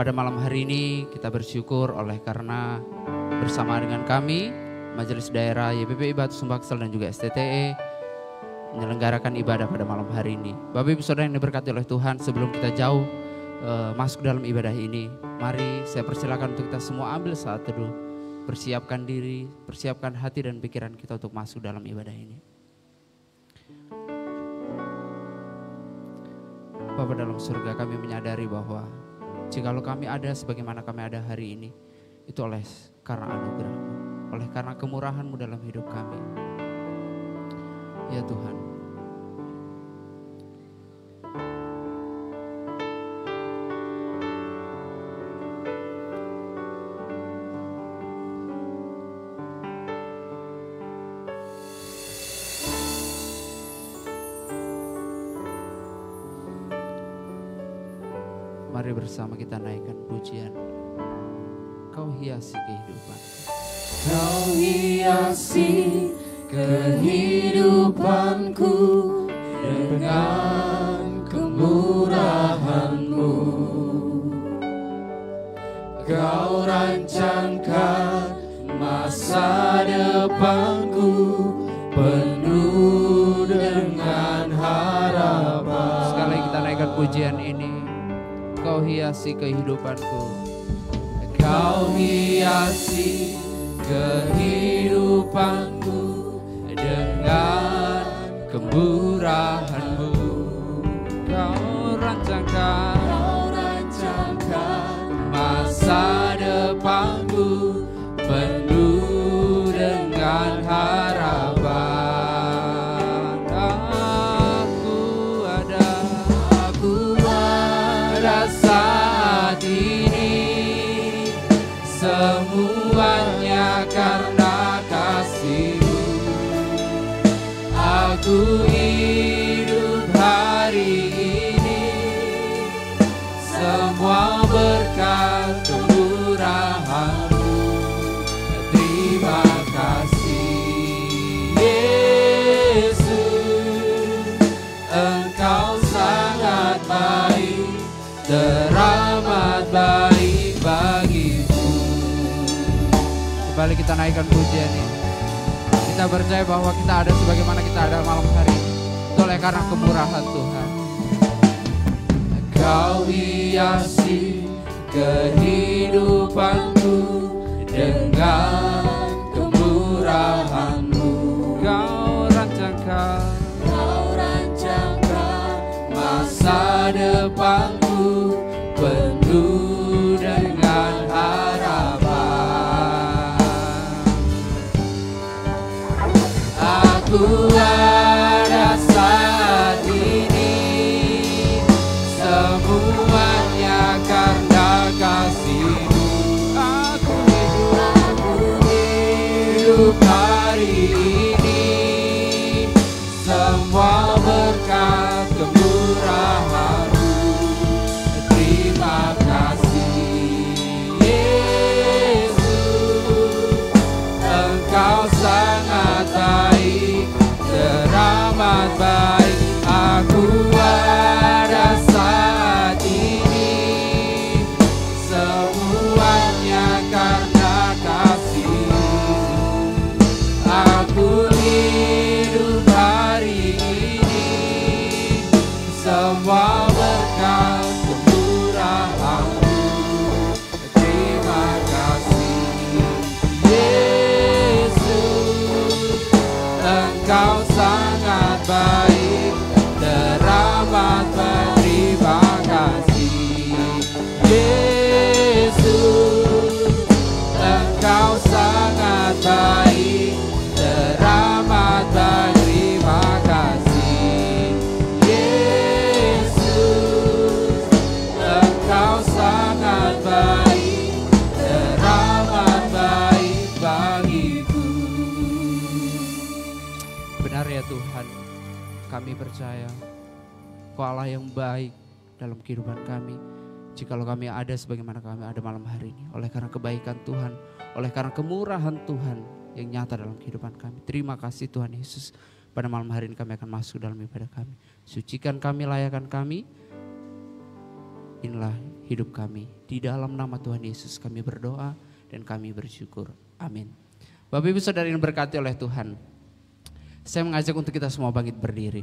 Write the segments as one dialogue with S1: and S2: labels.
S1: pada malam hari ini kita bersyukur oleh karena bersama dengan kami, Majelis Daerah YPPI Batu Sumbaksel dan juga STTE menyelenggarakan ibadah pada malam hari ini. Bapak Ibu Saudara yang diberkati oleh Tuhan, sebelum kita jauh masuk dalam ibadah ini, mari saya persilakan untuk kita semua ambil saat teduh, persiapkan diri, persiapkan hati dan pikiran kita untuk masuk dalam ibadah ini. Bapa dalam surga, kami menyadari bahwa jikalau kami ada sebagaimana kami ada hari ini, itu oleh karena anugerah-Mu, oleh karena kemurahan-Mu dalam hidup kami. Ya Tuhan, mari bersama kita naikkan pujian. Kau hiasi kehidupan.
S2: Kau hiasi kehidupanku dengan kemurahan-Mu. Kau rancangkan masa depanku penuh dengan harapan.
S1: Sekali kita naikkan pujian ini. Kau hiasi kehidupanku.
S2: Kau hiasi kehidupanku dengan kemurahan-Mu.
S1: Kau rancangkan
S2: masa depanku penuh dengan harapan. Aku ada saat ini, semuanya karena kasih-Mu. Aku hidup hari ini, semua berkat kemurahan-Mu. Terima kasih Yesus, Engkau sangat baik, teramat baik bagiku.
S1: Kembali kita naikkan pujian ini. Kita percaya bahwa kita ada sebagaimana kita ada malam hari ini. Itu oleh karena kemurahan Tuhan.
S2: Kau hiasi kehidupanku dengan kemurahan-Mu.
S1: Kau rancangkan
S2: masa depanku penuh dengan harapan. Aku ada saat ini, semuanya karena kasih-Mu. Aku hidup hari ini, semua berkat kemurahan-Mu. Terima kasih Yesus, Engkau sangat baik, teramat baik. Aku ada saat ini, semuanya karena kasih-Mu. Aku hidup hari ini, semua berkat kemurahan-Mu. Terima kasih Yesus, Engkau sangat baik, teramat baik. Terima kasih Yesus, Engkau sangat baik, teramat baik. Terima kasih Yesus, Engkau sangat baik, teramat baik bagiku.
S1: benar ya Tuhan, kami percaya Kau Allah yang baik dalam kehidupan kami. Jikalau kami ada sebagaimana kami ada malam hari ini, oleh karena kebaikan Tuhan, oleh karena kemurahan Tuhan yang nyata dalam kehidupan kami. Terima kasih Tuhan Yesus. Pada malam hari ini kami akan masuk dalam ibadah kami. Sucikan kami, layakan kami. Inilah hidup kami. Di dalam nama Tuhan Yesus kami berdoa dan kami bersyukur. Amin. Bapak Ibu Saudara yang diberkati oleh Tuhan, saya mengajak untuk kita semua bangkit berdiri.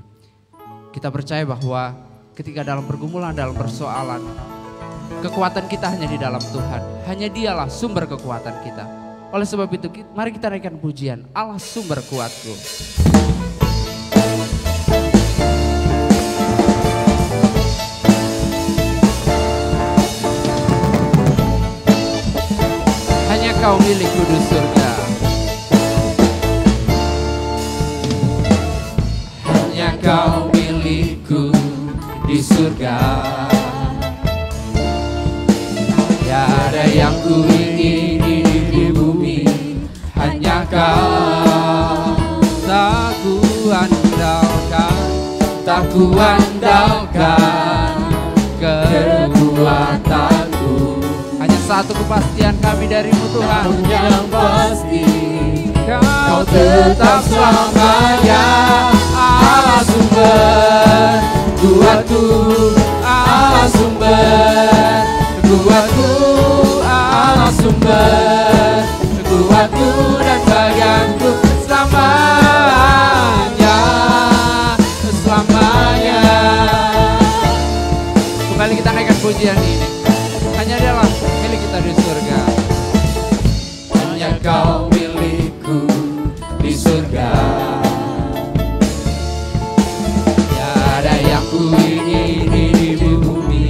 S1: Kita percaya bahwa ketika dalam pergumulan, dalam persoalan, kekuatan kita hanya di dalam Tuhan. Hanya Dialah sumber kekuatan kita. Oleh sebab itu, mari kita naikkan pujian, Allah sumber kuatku. Hanya Kau milikku di surga.
S2: Hanya Kau milikku di surga. Tiada yang ku ingini di bumi, hanya Kau.
S1: Tak ku andalkan,
S2: Tak ku andalkan kekuatanku,
S1: hanya satu kepastian kami darimu Tuhan.
S2: yang pasti Kau tetap selamanya. Allah sumber kuatku, Allah sumber kuatku, Allah sumber kuatku dan bagianku selamanya, selamanya.
S1: Kembali kita naikkan pujian ini. Hanya Dialah milik kita di surga.
S2: Hanya Kau milikku di surga. Tiada yang ku ingini di bumi,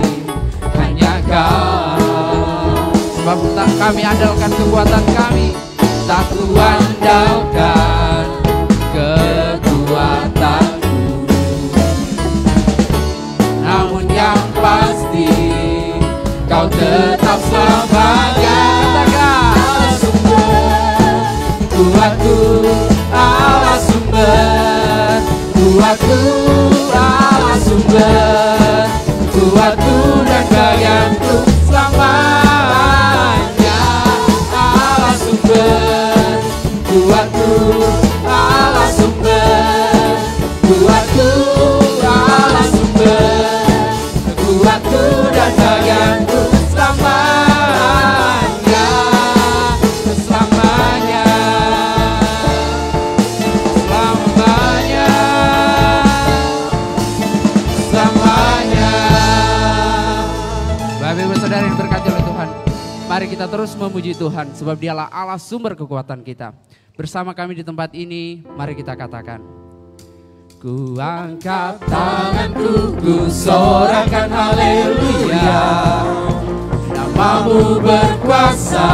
S2: hanya Kau.
S1: Sebab tak kami andalkan kekuatan kami,
S2: Tak ku andalkan kekuatanku, namun yang pasti Kau tetap selamanya. Allah sumber kuatku, Allah sumber kuatku, Allah sumber kuatku dan bagianku selamanya. Allah sumber kuatku, Allah sumber kuatku, Allah sumber kuatku dan bagianku selamanya, selamanya, selamanya, selamanya.
S1: Bapak Ibu Saudara yang diberkati oleh Tuhan, mari kita terus memuji Tuhan, sebab Dialah Allah sumber kekuatan kita. Bersama kami di tempat ini, mari kita katakan, ku angkat
S2: Tanganku ku sorakan haleluya, namamu berkuasa,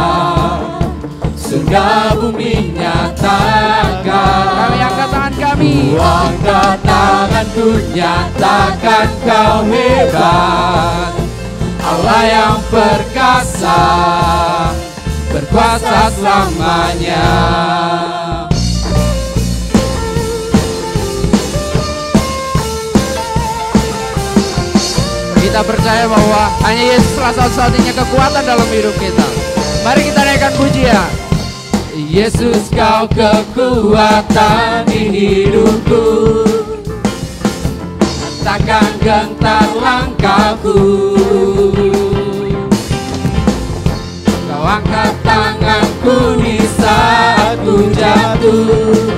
S2: surga bumi nyatakan.
S1: Kami angkat tangan kami.
S2: Ku angkat tanganku nyatakan Kau hebat, Allah yang perkasa, berkuasa selamanya.
S1: Kita percaya bahwa hanya Yesuslah satu-satunya kekuatan dalam hidup kita. Mari kita naikkan pujian.
S2: Yesus Kau kekuatan di hidupku, takkan gentar langkahku. Kau angkat tanganku di saat ku jatuh,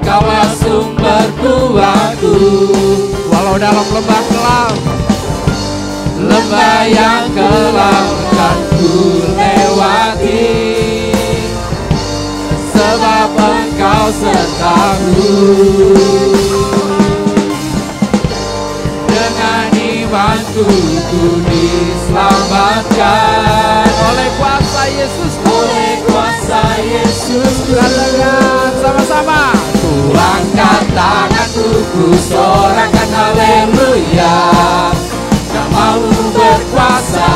S2: Kaulah sumber kuatku.
S1: Walau dalam lembah kelam,
S2: Lembah yang kelam kan ku lewati, sebab Engkau sertaku. Dengan imanku ku diselamatkan
S1: oleh kuasa Yesus.
S2: oleh kuasa Yesus.
S1: Katakan sama-sama.
S2: Ku angkat tanganku, ku sorakan haleluya, namamu berkuasa,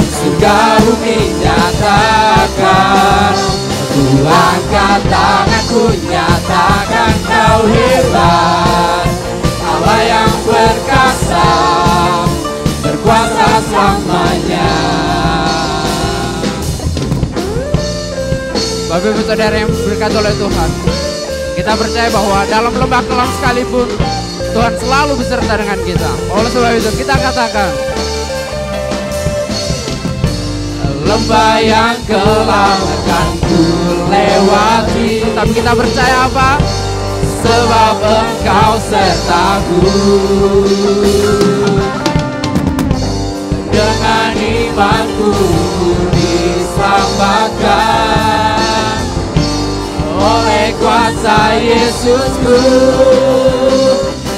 S2: surga bumi nyatakan. Ku angkat tanganku nyatakan Kau hebat, Allah yang perkasa, berkuasa selamanya.
S1: Bapak Ibu Saudara yang berkati oleh Tuhan, kita percaya bahwa dalam lembah kelam sekalipun, Tuhan selalu beserta dengan kita. Oleh sebab itu kita katakan,
S2: lembah yang kelam akan ku lewati,
S1: tapi kita percaya apa?
S2: sebab Engkau sertaku. Dengan imanku diselamatkan oleh kuasa Yesusku.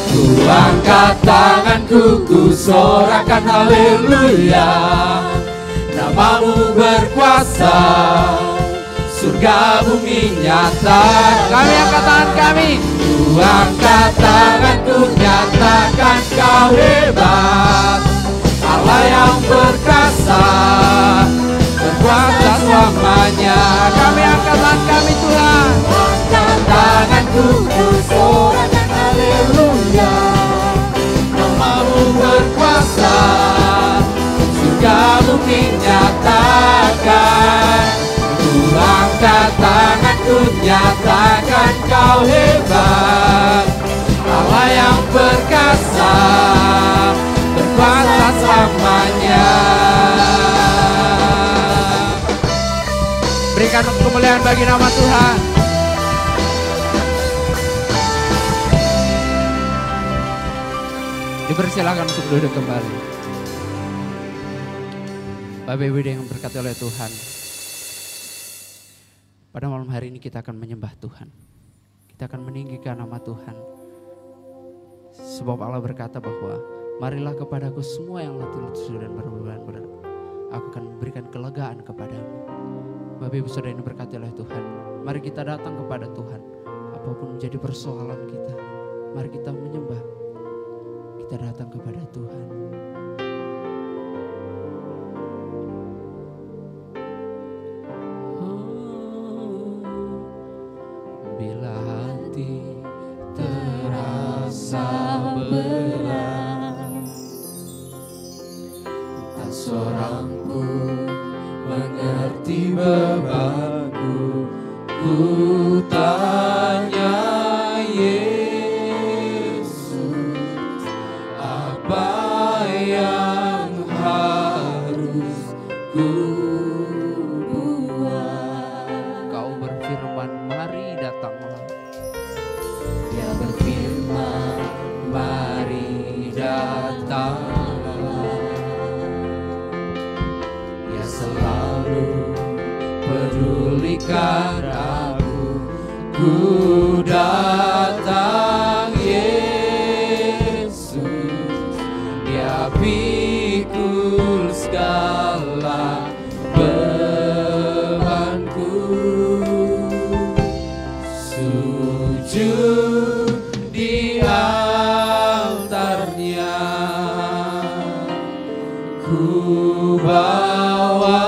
S2: Ku angkat tanganku, ku sorakan haleluya. Namamu berkuasa, surga bumi nyata.
S1: Kami angkat tangan kami.
S2: Ku angkat tanganku, nyatakan Kau hebat, Allah yang perkasa, berkuasa selamanya.
S1: Kami angkat tangan kami Tuhan.
S2: Angkat tanganku, ku sorakan haleluya. Namamu berkuasa, surga bumi nyatakan. Ku angkat tanganku, nyatakan Kau hebat, Allah yang perkasa, berkuasa selamanya.
S1: Berikan kemuliaan bagi nama Tuhan. Dipersilakan untuk duduk kembali. Bapak Ibu yang berkati oleh Tuhan, pada malam hari ini kita akan menyembah Tuhan. Kita akan meninggikan nama Tuhan. Sebab Allah berkata bahwa marilah kepadaku semua yang letih lesu dan berbeban berat, aku akan memberikan kelegaan kepadamu. Bapak Ibu Saudara yang berkati oleh Tuhan, mari kita datang kepada Tuhan. Apapun menjadi persoalan kita, mari kita menyembah. Kita datang kepada Tuhan. Bila hati terasa berat,
S2: tak seorang pun mengerti bebanku. Ku tanya Yesus, apa yang harus ku buat?
S1: Kau berfirman, mari datanglah.
S2: Dia berfirman, mari datanglah. Dia selalu pedulikan aku. Ku datang Yesus, Dia pikul segala bebanku. Sujud di altarnya, ku bawa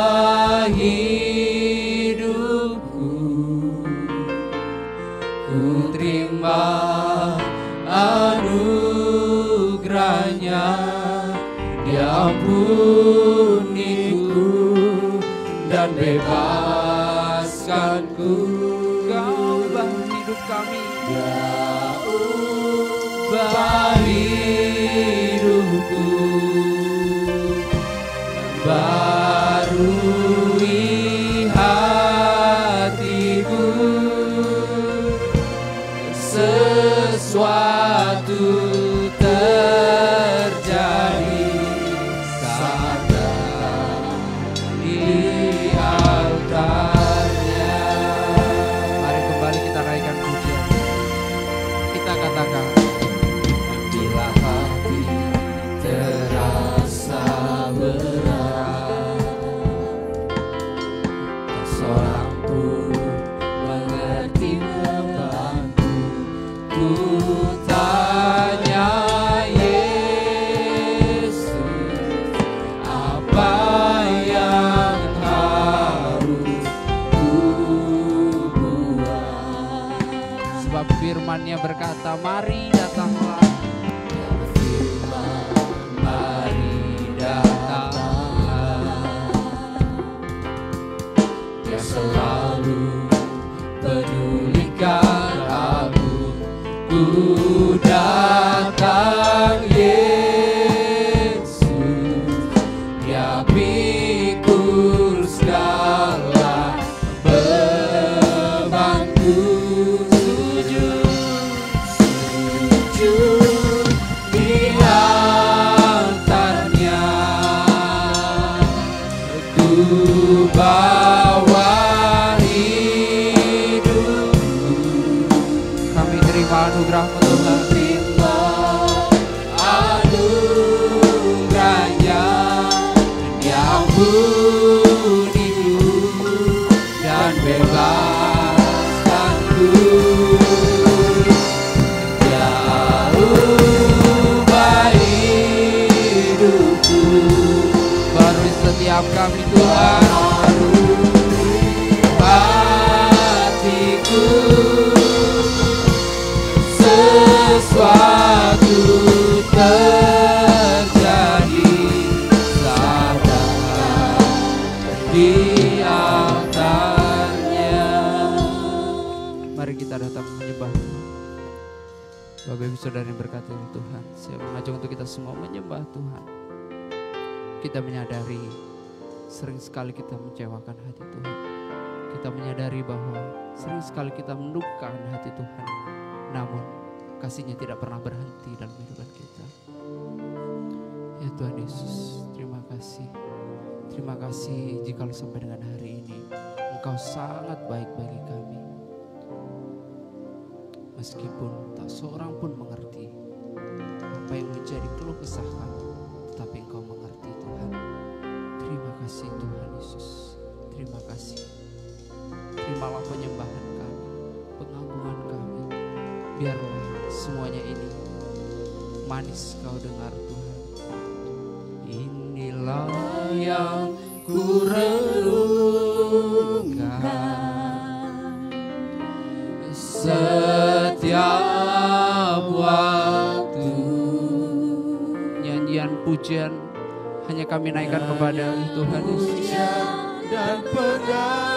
S2: hidupku, ku terima anugerahnya. Dia ampuniku dan bebaskanku.
S1: Kau ubah hidup kami.
S2: Dia ubah hidupku, barui hatiku. Sesuatu terjadi saat datang di altarnya.
S1: Mari kembali kita naikkan pujian. Kita katakan,
S2: Bila hati terasa berat, tak seorang pun mengerti bebanku. Ku tanya Yesus, apa yang harus ku buat?
S1: sebab firman-Nya berkata, mari datanglah.
S2: Mari datanglah. Dia selalu pedulikan aku. Ku datang bawa hidup.
S1: Kami terima anugerah-Mu Tuhan.
S2: Terima anugerah-Nya yang uniku dan bebaskanku. Jauh baik hidupku,
S1: Barui setiap kami Tuhan.
S2: hatiku, sesuatu terjadi saat di altarnya.
S1: Mari kita datang menyembah Tuhan. Bapak Ibu Saudara yang berkati Tuhan, saya mengajak untuk kita semua menyembah Tuhan. Kita menyadari sering sekali kita mengecewakan hati Tuhan. Kita menyadari bahwa sering sekali kita mendukakan hati Tuhan. Namun kasih-Nya tidak pernah berhenti dalam kehidupan kita. Ya Tuhan Yesus, terima kasih. Terima kasih jikalau sampai dengan hari ini Engkau sangat baik bagi kami. Meskipun tak seorang pun mengerti apa yang menjadi keluh kesah kami, tetapi Engkau mengerti Tuhan. Terima kasih Tuhan Yesus. Terima kasih. Terimalah penyembahan kami, pengagungan kami. Biarlah semuanya ini manis Kau dengar Tuhan. Inilah yang ku renungkan
S2: Setiap waktu
S1: nyanyian pujian hanya kami naikkan kepada Tuhan Yesus.
S2: dan pengagungan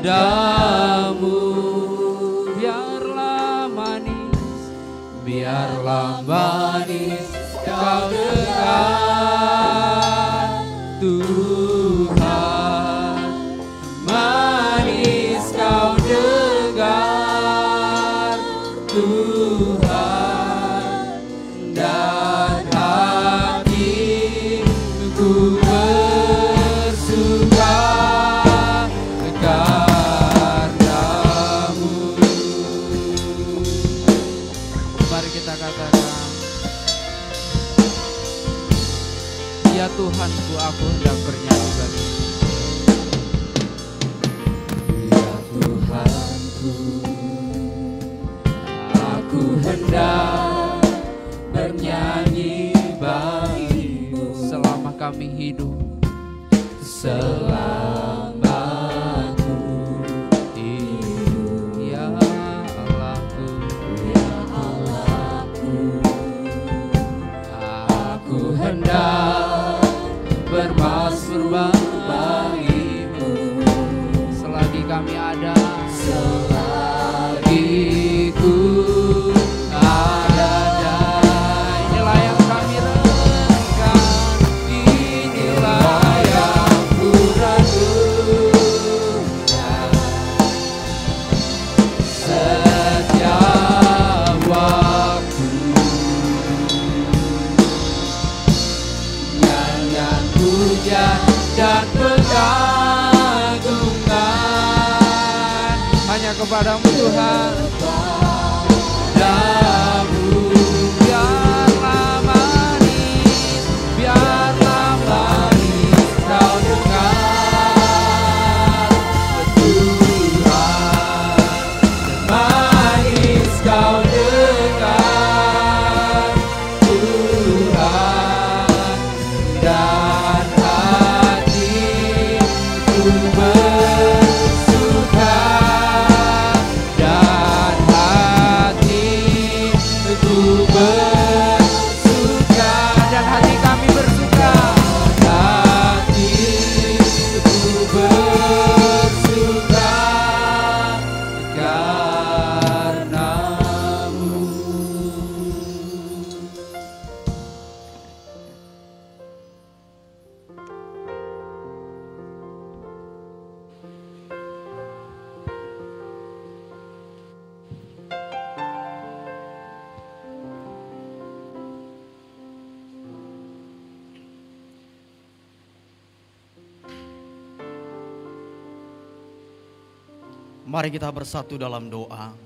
S2: kepadamu.
S1: Biarlah manis,
S2: Biarlah manis Kau dengar Tuhan, manis Kau dengar Tuhan, dan hatiku bersuka karena-Mu.
S1: mari kita katakan, ya Tuhanku, aku hendak bernyanyi bagi-Mu.
S2: Ya Tuhanku, aku hendak bernyanyi bagi-Mu
S1: Selama kami hidup,
S2: selama ku hidup.
S1: ya Allahku,
S2: Ya Allahku, aku hendak bermazmur bagi-Mu
S1: selagi kami ada,
S2: selagi ku ada.
S1: inilah yang kami renungkan.
S2: Inilah yang ku renungkan setiap waktu. Nyanyian pujian dan pengagungan
S1: Hanya kepadamu Tuhan.
S2: padamu.
S1: Biarlah manis, biarlah manis
S2: Kau dengar Tuhan, manis Kau dengar Tuhan, dan hatiku bersuka, dan hatiku bersuka,
S1: dan hati kami bersuka.
S2: hatiku bersuka karena-Mu.
S3: Mari kita bersatu dalam doa.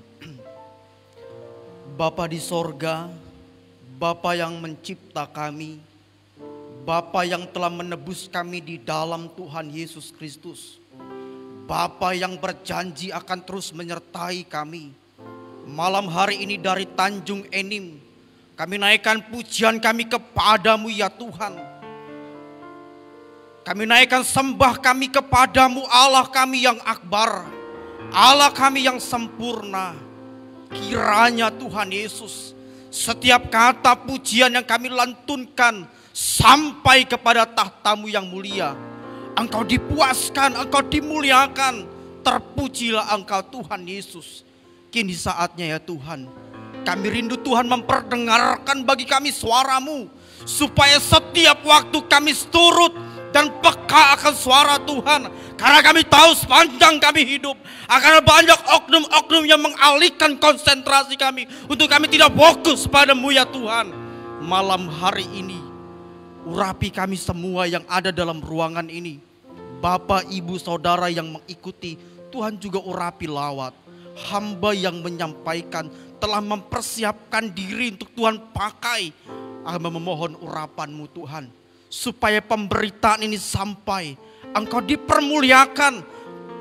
S3: Bapa di sorga, Bapa yang mencipta kami, Bapa yang telah menebus kami di dalam Tuhan Yesus Kristus, Bapa yang berjanji akan terus menyertai kami. Malam hari ini dari Tanjung Enim, kami naikkan pujian kami kepadamu ya Tuhan. Kami naikkan sembah kami kepadamu, Allah kami yang akbar, Allah kami yang sempurna. Kiranya Tuhan Yesus, setiap kata pujian yang kami lantunkan sampai kepada tahta-Mu yang mulia. Engkau dipuaskan, Engkau dimuliakan. Terpujilah Engkau Tuhan Yesus. Kini saatnya ya Tuhan, kami rindu Tuhan memperdengarkan bagi kami suara-Mu, supaya setiap waktu kami turut dan peka akan suara Tuhan. Karena kami tahu sepanjang kami hidup akan banyak oknum-oknum yang mengalihkan konsentrasi kami untuk kami tidak fokus padamu ya Tuhan. Malam hari ini urapi kami semua yang ada dalam ruangan ini. Bapak, ibu, saudara yang mengikuti, Tuhan juga urapi lawat. Hamba yang menyampaikan telah mempersiapkan diri untuk Tuhan pakai. Hamba memohon urapan-Mu Tuhan, supaya pemberitaan ini sampai, Engkau dipermuliakan,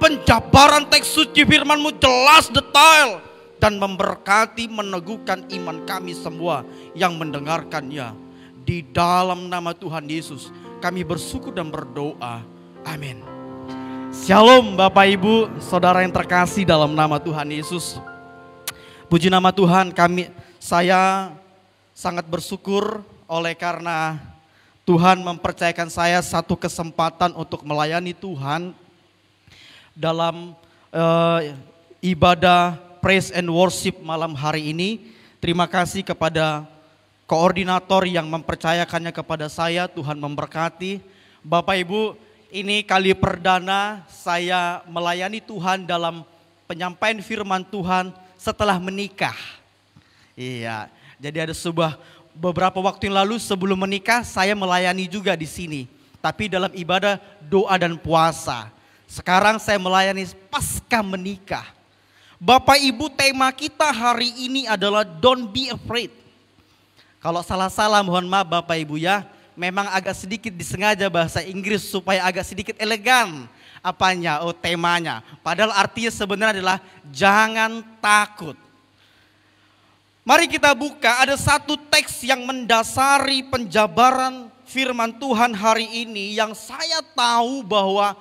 S3: penjabaran teks suci firman-Mu jelas detail, dan memberkati meneguhkan iman kami semua yang mendengarkannya. Di dalam nama Tuhan Yesus kami bersyukur dan berdoa, amin. Shalom Bapak Ibu, saudara yang terkasih dalam nama Tuhan Yesus. Puji nama Tuhan, saya sangat bersyukur oleh karena Tuhan mempercayakan saya satu kesempatan untuk melayani Tuhan dalam ibadah praise and worship malam hari ini. Terima kasih kepada koordinator yang mempercayakannya kepada saya. Tuhan memberkati. Bapak Ibu, ini kali perdana saya melayani Tuhan dalam penyampaian firman Tuhan setelah menikah. Iya, jadi ada beberapa waktu yang lalu sebelum menikah saya melayani juga di sini, tapi dalam ibadah doa dan puasa. Sekarang saya melayani pasca menikah. Bapak Ibu, tema kita hari ini adalah don't be afraid. Kalau salah-salah mohon maaf Bapak Ibu ya. Memang agak sedikit disengaja bahasa Inggris supaya agak sedikit elegan. Apanya? Oh, temanya. Padahal artinya sebenarnya adalah jangan takut. Mari kita buka, ada satu teks yang mendasari penjabaran firman Tuhan hari ini yang saya tahu bahwa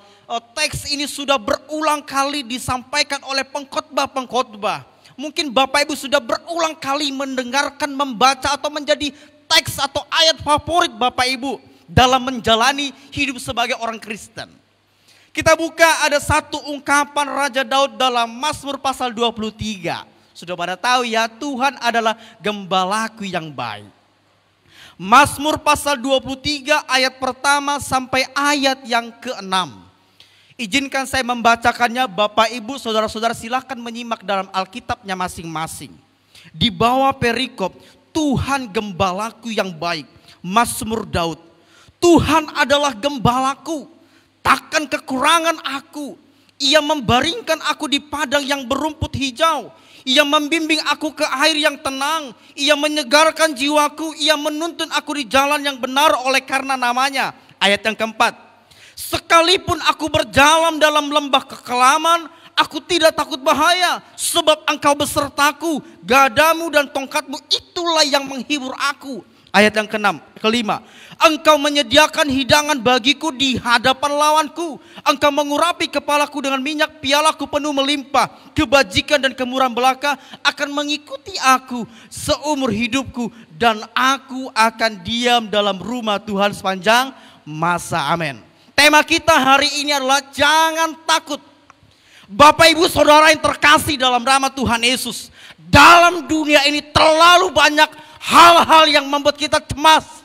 S3: teks ini sudah berulang kali disampaikan oleh pengkhotbah-pengkhotbah. Mungkin Bapak Ibu sudah berulang kali mendengarkan, membaca atau menjadi teks atau ayat favorit Bapak Ibu dalam menjalani hidup sebagai orang Kristen. Kita buka, ada satu ungkapan Raja Daud dalam Mazmur pasal 23. Sudah pada tahu ya, Tuhan adalah gembalaku yang baik. Mazmur pasal 23 ayat pertama sampai ayat yang ke-6. Izinkan saya membacakannya. Bapak Ibu saudara-saudara silakan menyimak dalam Alkitabnya masing-masing. Di bawah perikop Tuhan gembalaku yang baik, Mazmur Daud. Tuhan adalah gembalaku, takkan kekurangan aku. Ia membaringkan aku di padang yang berumput hijau. Ia membimbing aku ke air yang tenang. Ia menyegarkan jiwaku. Ia menuntun aku di jalan yang benar oleh karena namanya. Ayat yang keempat. Sekalipun aku berjalan dalam lembah kekelaman, aku tidak takut bahaya, sebab Engkau besertaku, gadamu dan tongkatmu itulah yang menghibur aku. Ayat yang kelima. Engkau menyediakan hidangan bagiku di hadapan lawanku. Engkau mengurapi kepalaku dengan minyak, pialaku penuh melimpah. Kebajikan dan kemurahan belaka akan mengikuti aku seumur hidupku, dan aku akan diam dalam rumah Tuhan sepanjang masa. Amin. Tema kita hari ini adalah jangan takut. Bapak Ibu saudara yang terkasih dalam nama Tuhan Yesus, dalam dunia ini terlalu banyak hal-hal yang membuat kita cemas.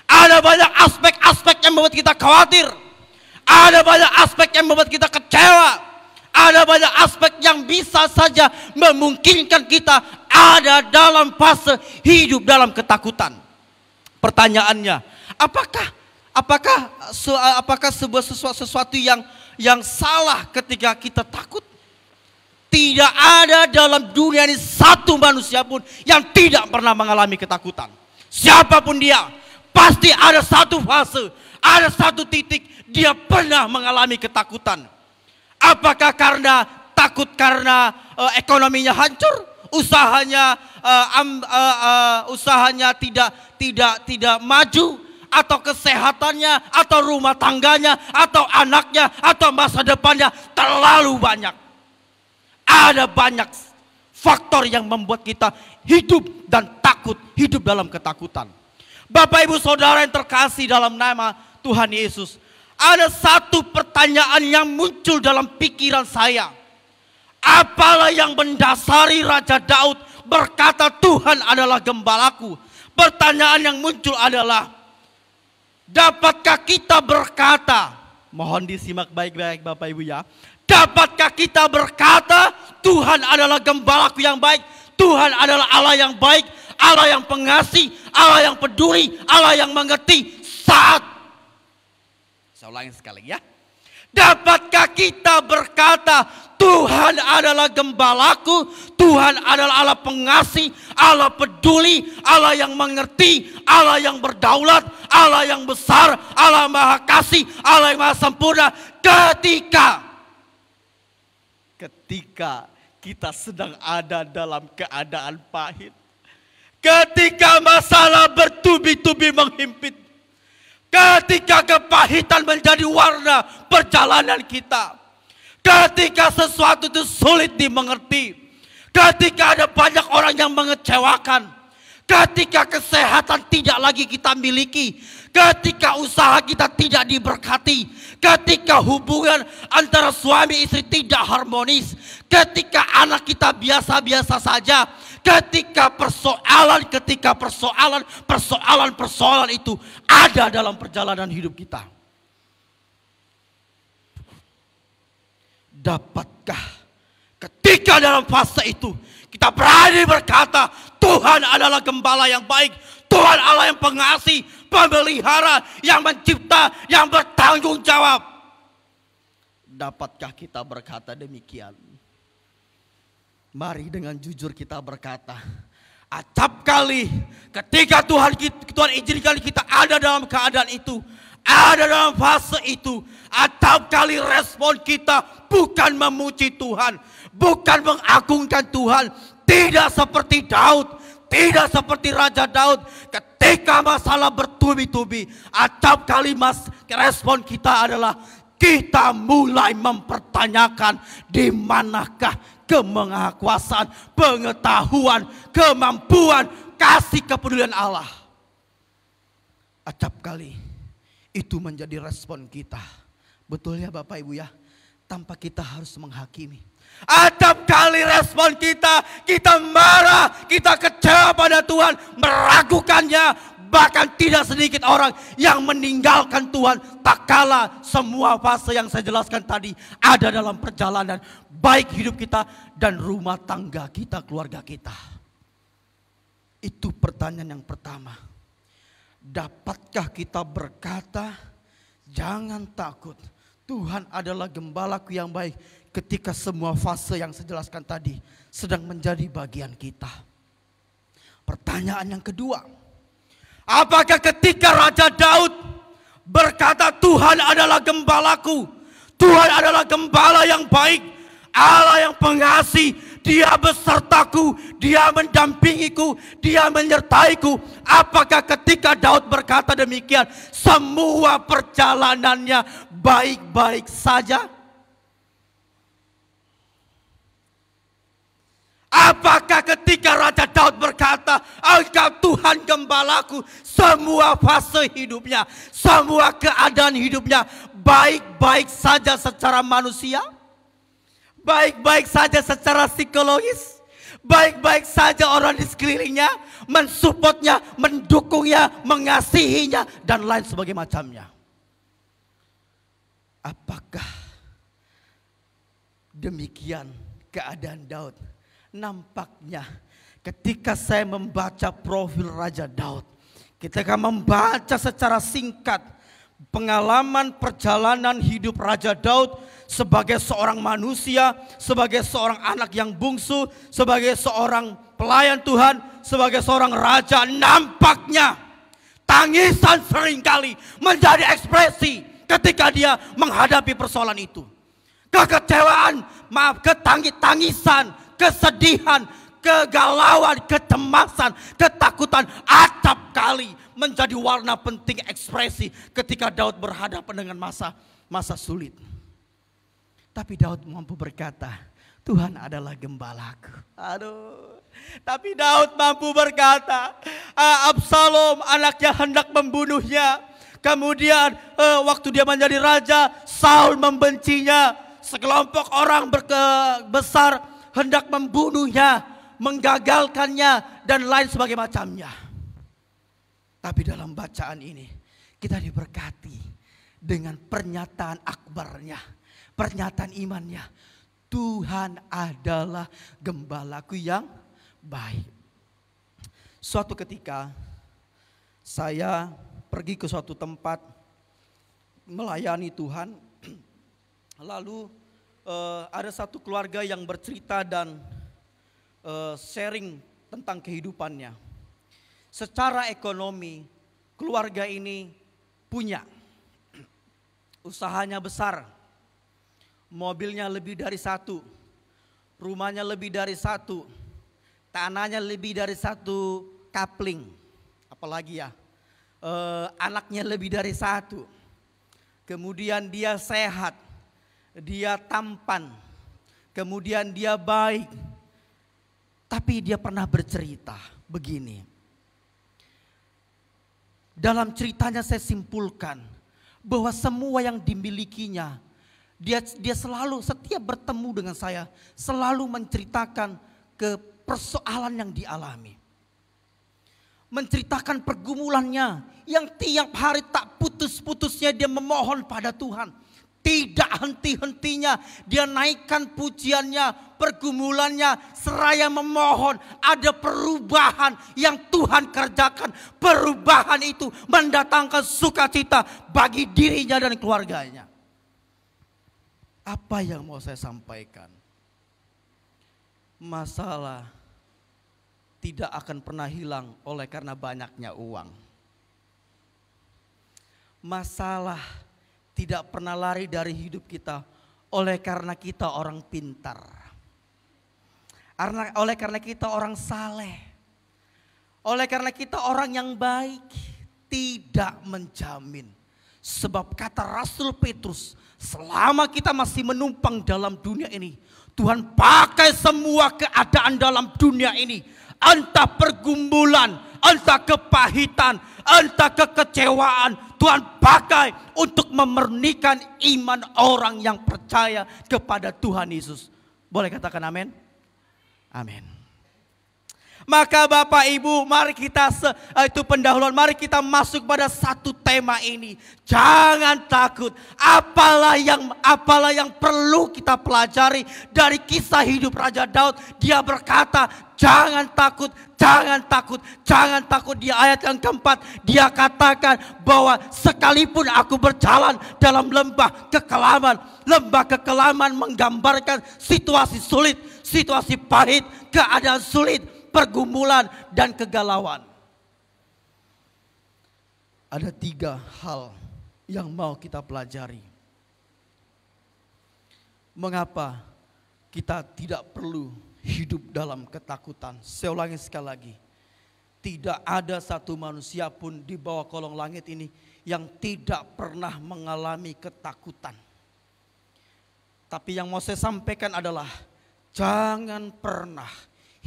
S3: Ada banyak aspek-aspek yang membuat kita khawatir. Ada banyak aspek yang membuat kita kecewa. Ada banyak aspek yang bisa saja memungkinkan kita ada dalam fase hidup dalam ketakutan. Pertanyaannya, apakah sebuah sesuatu yang salah ketika kita takut? Tidak ada dalam dunia ini satu manusia pun yang tidak pernah mengalami ketakutan. Siapapun dia, pasti ada satu fase, ada satu titik dia pernah mengalami ketakutan. Apakah karena takut karena ekonominya hancur, usahanya tidak maju, atau kesehatannya, atau rumah tangganya, atau anaknya, atau masa depannya, terlalu banyak. Ada banyak faktor yang membuat kita hidup dan takut, hidup dalam ketakutan. Bapak Ibu Saudara yang terkasih dalam nama Tuhan Yesus, ada satu pertanyaan yang muncul dalam pikiran saya. Apalah yang mendasari Raja Daud berkata Tuhan adalah gembalaku? Pertanyaan yang muncul adalah, dapatkah kita berkata, mohon disimak baik-baik Bapak Ibu ya. Dapatkah kita berkata Tuhan adalah gembalaku yang baik, Tuhan adalah Allah yang baik, Allah yang pengasih, Allah yang peduli, Allah yang mengerti saat, saya ulangi sekali ya. Dapatkah kita berkata Tuhan adalah gembalaku, Tuhan adalah Allah pengasih, Allah peduli, Allah yang mengerti, Allah yang berdaulat, Allah yang besar, Allah maha kasih, Allah yang maha sempurna. Ketika kita sedang ada dalam keadaan pahit, ketika masalah bertubi-tubi menghimpit, ketika kepahitan menjadi warna perjalanan kita, ketika sesuatu itu sulit dimengerti, ketika ada banyak orang yang mengecewakan, ketika kesehatan tidak lagi kita miliki, ketika usaha kita tidak diberkati, ketika hubungan antara suami istri tidak harmonis, ketika anak kita biasa-biasa saja, ketika persoalan itu ada dalam perjalanan hidup kita. Dapatkah ketika dalam fase itu kita berani berkata Tuhan adalah gembala yang baik, Tuhan Allah yang pengasih, pemelihara, yang mencipta, yang bertanggung jawab. Dapatkah kita berkata demikian? Mari dengan jujur kita berkata, acap kali ketika Tuhan izinkan kita ada dalam keadaan itu, ada dalam fase itu, acap kali respon kita bukan memuji Tuhan, bukan mengagungkan Tuhan. Tidak seperti Daud, tidak seperti Raja Daud. Ketika masalah bertubi-tubi, acap kali respon kita adalah kita mulai mempertanyakan di manakah kemahakuasaan, pengetahuan, kemampuan, kasih kepedulian Allah. Acap kali itu menjadi respon kita. Betul ya Bapak Ibu ya, tanpa kita harus menghakimi. Acap kali respon kita marah, kita kecewa pada Tuhan, meragukannya. Bahkan tidak sedikit orang yang meninggalkan Tuhan, tak kala semua fase yang saya jelaskan tadi ada dalam perjalanan baik hidup kita dan rumah tangga kita, keluarga kita. Itu pertanyaan yang pertama. Dapatkah kita berkata, jangan takut, Tuhan adalah gembalaku yang baik, ketika semua fase yang saya jelaskan tadi sedang menjadi bagian kita? Pertanyaan yang kedua, apakah ketika Raja Daud berkata Tuhan adalah gembalaku, Tuhan adalah gembala yang baik, Allah yang pengasih, Dia besertaku, Dia mendampingiku, Dia menyertaiku. Apakah ketika Daud berkata demikian, semua perjalanannya baik-baik saja? Apakah ketika Raja Daud berkata, Engkau Tuhan gembalaku, semua fase hidupnya, semua keadaan hidupnya baik-baik saja secara manusia? Baik-baik saja secara psikologis? Baik-baik saja orang di sekelilingnya mensupportnya, mendukungnya, mengasihinya, dan lain sebagainya macamnya? Apakah demikian keadaan Daud? Nampaknya ketika saya membaca profil Raja Daud, ketika membaca secara singkat pengalaman perjalanan hidup Raja Daud sebagai seorang manusia, sebagai seorang anak yang bungsu, sebagai seorang pelayan Tuhan, sebagai seorang raja. Nampaknya tangisan seringkali menjadi ekspresi ketika dia menghadapi persoalan itu. Kekecewaan, tangisan, kesedihan, kegalauan, kecemasan, ketakutan acap kali menjadi warna penting ekspresi ketika Daud berhadapan dengan masa sulit. Tapi Daud mampu berkata, Tuhan adalah gembalaku. Aduh. Tapi Daud mampu berkata, Absalom anaknya hendak membunuhnya. Kemudian waktu dia menjadi raja, Saul membencinya. Sekelompok orang besar hendak membunuhnya, menggagalkannya, dan lain sebagainya macamnya. Tapi dalam bacaan ini kita diberkati dengan pernyataan akbarnya, pernyataan imannya. Tuhan adalah gembalaku yang baik. Suatu ketika saya pergi ke suatu tempat melayani Tuhan. Lalu ada satu keluarga yang bercerita dan sharing tentang kehidupannya. Secara ekonomi keluarga ini punya, usahanya besar, mobilnya lebih dari satu, rumahnya lebih dari satu, tanahnya lebih dari satu kapling, apalagi ya, anaknya lebih dari satu. Kemudian dia sehat, dia tampan, kemudian dia baik. Tapi dia pernah bercerita begini. Dalam ceritanya saya simpulkan bahwa semua yang dimilikinya, dia selalu setiap bertemu dengan saya selalu menceritakan ke persoalan yang dialami. Menceritakan pergumulannya yang tiap hari tak putus-putusnya dia memohon pada Tuhan. Tidak henti-hentinya dia naikkan pujiannya, pergumulannya, seraya memohon ada perubahan yang Tuhan kerjakan. Perubahan itu mendatangkan sukacita bagi dirinya dan keluarganya. Apa yang mau saya sampaikan? Masalah tidak akan pernah hilang oleh karena banyaknya uang. Masalah tidak pernah lari dari hidup kita oleh karena kita orang pintar. Oleh karena kita orang saleh. Oleh karena kita orang yang baik. Tidak menjamin. Sebab kata Rasul Petrus, selama kita masih menumpang dalam dunia ini, Tuhan pakai semua keadaan dalam dunia ini. Entah pergumulan, entah kepahitan, entah kekecewaan, Tuhan pakai untuk memurnikan iman orang yang percaya kepada Tuhan Yesus. Boleh katakan amin? Amin. Maka Bapak Ibu, mari kita itu pendahuluan, mari kita masuk pada satu tema ini. Jangan takut. Apalah yang perlu kita pelajari dari kisah hidup Raja Daud. Dia berkata, jangan takut, jangan takut, jangan takut. Di ayat yang keempat dia katakan bahwa sekalipun aku berjalan dalam lembah kekelaman. Lembah kekelaman menggambarkan situasi sulit, situasi pahit, keadaan sulit, pergumulan dan kegalauan. Ada 3 hal yang mau kita pelajari. Mengapa kita tidak perlu hidup dalam ketakutan? Saya ulangi sekali lagi. Tidak ada satu manusia pun di bawah kolong langit ini yang tidak pernah mengalami ketakutan. Tapi yang mau saya sampaikan adalah jangan pernah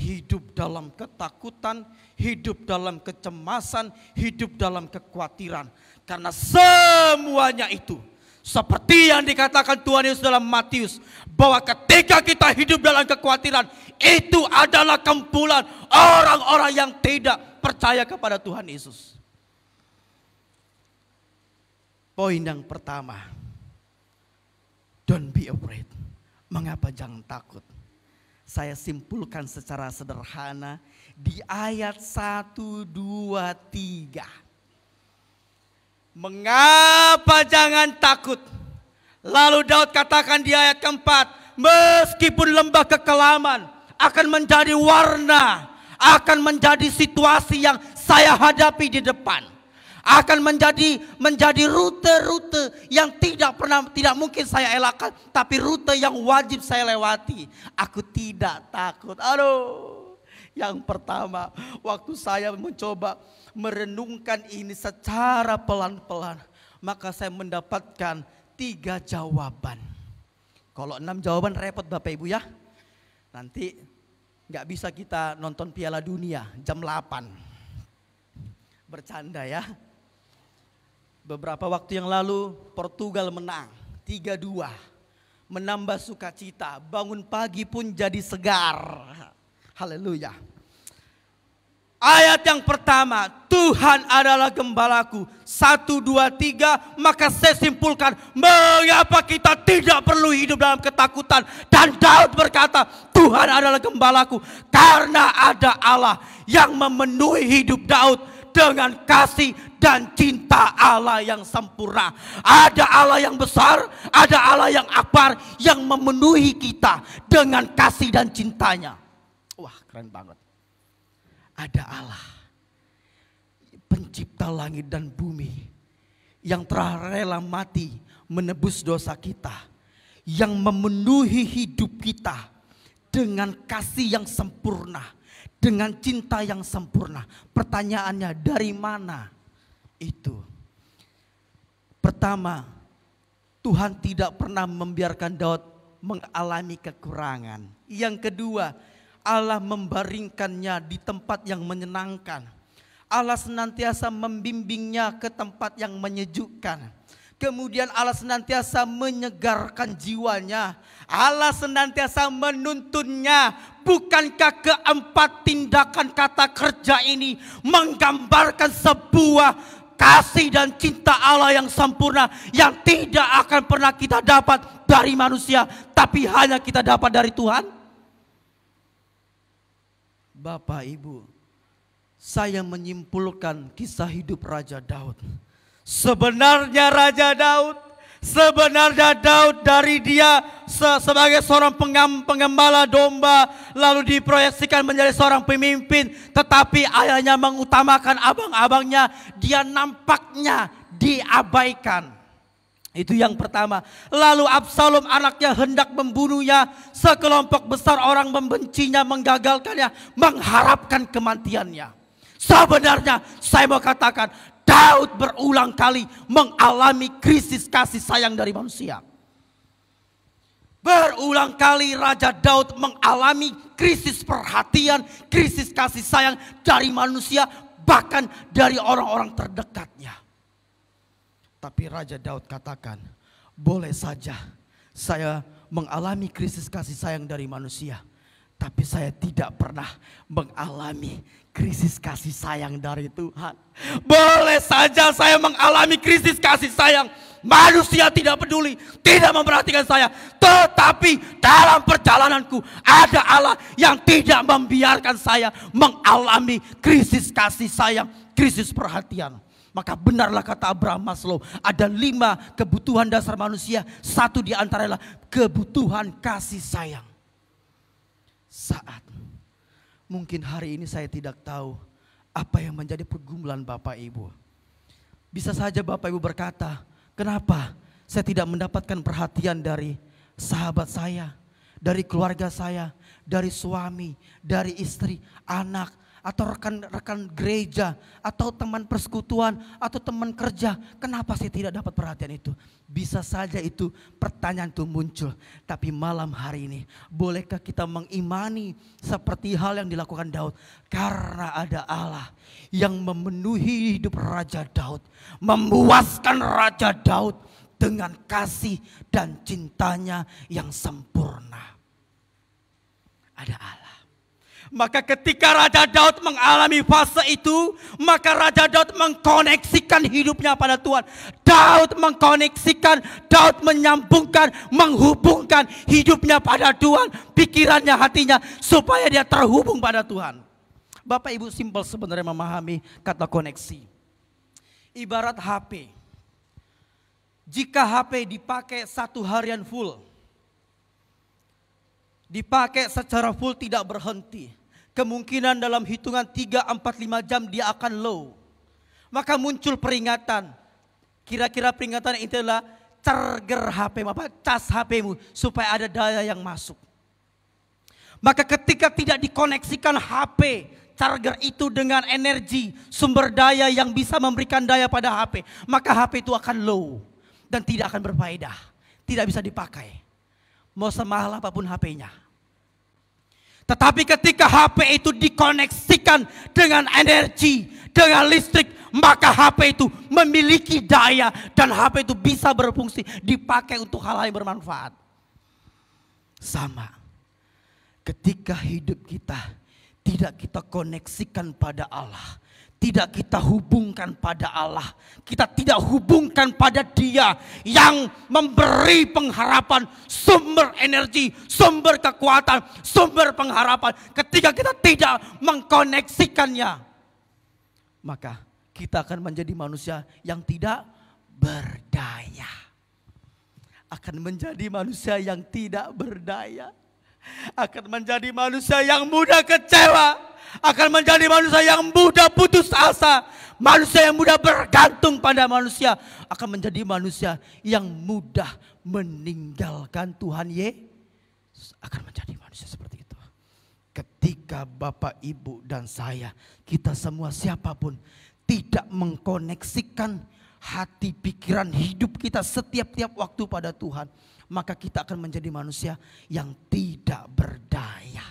S3: hidup dalam ketakutan, hidup dalam kecemasan, hidup dalam kekhawatiran. Karena semuanya itu seperti yang dikatakan Tuhan Yesus dalam Matius, bahwa ketika kita hidup dalam kekhawatiran, itu adalah kumpulan orang-orang yang tidak percaya kepada Tuhan Yesus. Poin yang pertama, don't be afraid. Mengapa jangan takut? Saya simpulkan secara sederhana di ayat 1, 2, 3. Mengapa jangan takut? Lalu Daud katakan di ayat keempat, meskipun lembah kekelaman akan menjadi warna, akan menjadi situasi yang saya hadapi di depan, akan menjadi rute-rute yang tidak mungkin saya elakkan, tapi rute yang wajib saya lewati. Aku tidak takut. Aduh, yang pertama, waktu saya mencoba merenungkan ini secara pelan-pelan, maka saya mendapatkan 3 jawaban. Kalau 6 jawaban repot Bapak Ibu ya. Nanti nggak bisa kita nonton Piala Dunia jam 8. Bercanda ya. Beberapa waktu yang lalu Portugal menang 3-2. Menambah sukacita, bangun pagi pun jadi segar. Haleluya. Ayat yang pertama, Tuhan adalah gembalaku. 1, 2, 3, maka saya simpulkan, mengapa kita tidak perlu hidup dalam ketakutan. Dan Daud berkata, Tuhan adalah gembalaku. Karena ada Allah yang memenuhi hidup Daud dengan kasih dan cinta Allah yang sempurna. Ada Allah yang besar, ada Allah yang akbar, yang memenuhi kita dengan kasih dan cintanya. Wah, keren banget. Ada Allah, pencipta langit dan bumi, yang telah rela mati menebus dosa kita, yang memenuhi hidup kita dengan kasih yang sempurna, dengan cinta yang sempurna. Pertanyaannya, dari mana itu? Pertama, Tuhan tidak pernah membiarkan Daud mengalami kekurangan. Yang kedua, Allah membaringkannya di tempat yang menyenangkan. Allah senantiasa membimbingnya ke tempat yang menyejukkan. Kemudian Allah senantiasa menyegarkan jiwanya. Allah senantiasa menuntunnya. Bukankah keempat tindakan kata kerja ini menggambarkan sebuah kasih dan cinta Allah yang sempurna, yang tidak akan pernah kita dapat dari manusia, tapi hanya kita dapat dari Tuhan? Bapak Ibu, saya menyimpulkan kisah hidup Raja Daud. Sebenarnya Daud dari dia sebagai seorang pengembala domba, lalu diproyeksikan menjadi seorang pemimpin, tetapi ayahnya mengutamakan abang-abangnya, dia nampaknya diabaikan. Itu yang pertama. Lalu Absalom anaknya hendak membunuhnya. Sekelompok besar orang membencinya, menggagalkannya, mengharapkan kematiannya. Sebenarnya saya mau katakan, Daud berulang kali mengalami krisis kasih sayang dari manusia. Berulang kali Raja Daud mengalami krisis perhatian, krisis kasih sayang dari manusia, bahkan dari orang-orang terdekatnya. Tapi Raja Daud katakan, boleh saja saya mengalami krisis kasih sayang dari manusia, tapi saya tidak pernah mengalami krisis kasih sayang dari Tuhan. Boleh saja saya mengalami krisis kasih sayang, manusia tidak peduli, tidak memperhatikan saya, tetapi dalam perjalananku ada Allah yang tidak membiarkan saya mengalami krisis kasih sayang, krisis perhatian. Maka benarlah kata Abraham Maslow, ada 5 kebutuhan dasar manusia. Satu di antaranya kebutuhan kasih sayang. Saat mungkin hari ini saya tidak tahu apa yang menjadi pergumulan Bapak Ibu. Bisa saja Bapak Ibu berkata, kenapa saya tidak mendapatkan perhatian dari sahabat saya, dari keluarga saya, dari suami, dari istri, anak, atau rekan-rekan gereja, atau teman persekutuan, atau teman kerja. Kenapa saya tidak dapat perhatian itu? Bisa saja itu pertanyaan itu muncul. Tapi malam hari ini, bolehkah kita mengimani seperti hal yang dilakukan Daud? Karena ada Allah yang memenuhi hidup Raja Daud, memuaskan Raja Daud dengan kasih dan cintanya yang sempurna. Ada Allah. Maka ketika Raja Daud mengalami fase itu, maka Raja Daud mengkoneksikan hidupnya pada Tuhan. Daud mengkoneksikan, Daud menyambungkan, menghubungkan hidupnya pada Tuhan, pikirannya, hatinya, supaya dia terhubung pada Tuhan. Bapak Ibu simpel sebenarnya memahami kata koneksi. Ibarat HP. Jika HP dipakai 1 harian full, dipakai secara full tidak berhenti, kemungkinan dalam hitungan 3, 4, 5 jam dia akan low. Maka muncul peringatan. Kira-kira peringatan itu adalah charger HP, cas HP-mu supaya ada daya yang masuk. Maka ketika tidak dikoneksikan HP, charger itu dengan energi, sumber daya yang bisa memberikan daya pada HP, maka HP itu akan low dan tidak akan berfaedah, tidak bisa dipakai. Mau semahal apapun HP-nya. Tetapi ketika HP itu dikoneksikan dengan energi, dengan listrik, maka HP itu memiliki daya dan HP itu bisa berfungsi, dipakai untuk hal-hal yang bermanfaat. Sama, ketika hidup kita tidak kita koneksikan pada Allah, tidak kita hubungkan pada Allah, kita tidak hubungkan pada Dia yang memberi pengharapan, sumber energi, sumber kekuatan, sumber pengharapan. Ketika kita tidak mengkoneksikannya, maka kita akan menjadi manusia yang tidak berdaya. Akan menjadi manusia yang tidak berdaya. Akan menjadi manusia yang mudah kecewa. Akan menjadi manusia yang mudah putus asa. Manusia yang mudah bergantung pada manusia. Akan menjadi manusia yang mudah meninggalkan Tuhan Yesus. Akan menjadi manusia seperti itu. Ketika Bapak, Ibu, dan saya, kita semua siapapun tidak mengkoneksikan hati, pikiran, hidup kita setiap-tiap waktu pada Tuhan, maka kita akan menjadi manusia yang tidak berdaya.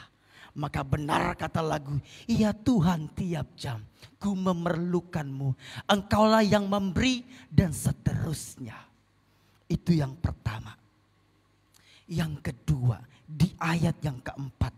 S3: Maka benar kata lagu, iya Tuhan tiap jam ku memerlukanmu, Engkaulah yang memberi, dan seterusnya. Itu yang pertama. Yang kedua, di ayat yang keempat,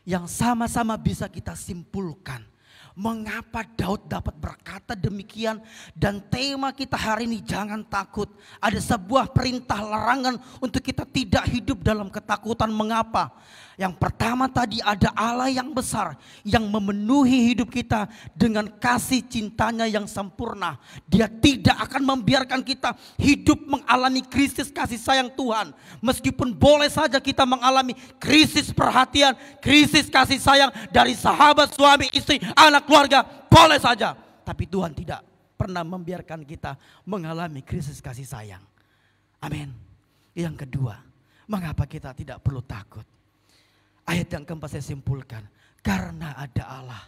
S3: yang sama-sama bisa kita simpulkan mengapa Daud dapat berkata demikian. Dan tema kita hari ini, jangan takut. Ada sebuah perintah larangan untuk kita tidak hidup dalam ketakutan. Mengapa? Yang pertama tadi, ada Allah yang besar yang memenuhi hidup kita dengan kasih cintanya yang sempurna. Dia tidak akan membiarkan kita hidup mengalami krisis kasih sayang Tuhan. Meskipun boleh saja kita mengalami krisis perhatian, krisis kasih sayang dari sahabat, suami, istri, anak, keluarga, boleh saja. Tapi Tuhan tidak pernah membiarkan kita mengalami krisis kasih sayang. Amin. Yang kedua, mengapa kita tidak perlu takut? Ayat yang keempat saya simpulkan, karena ada Allah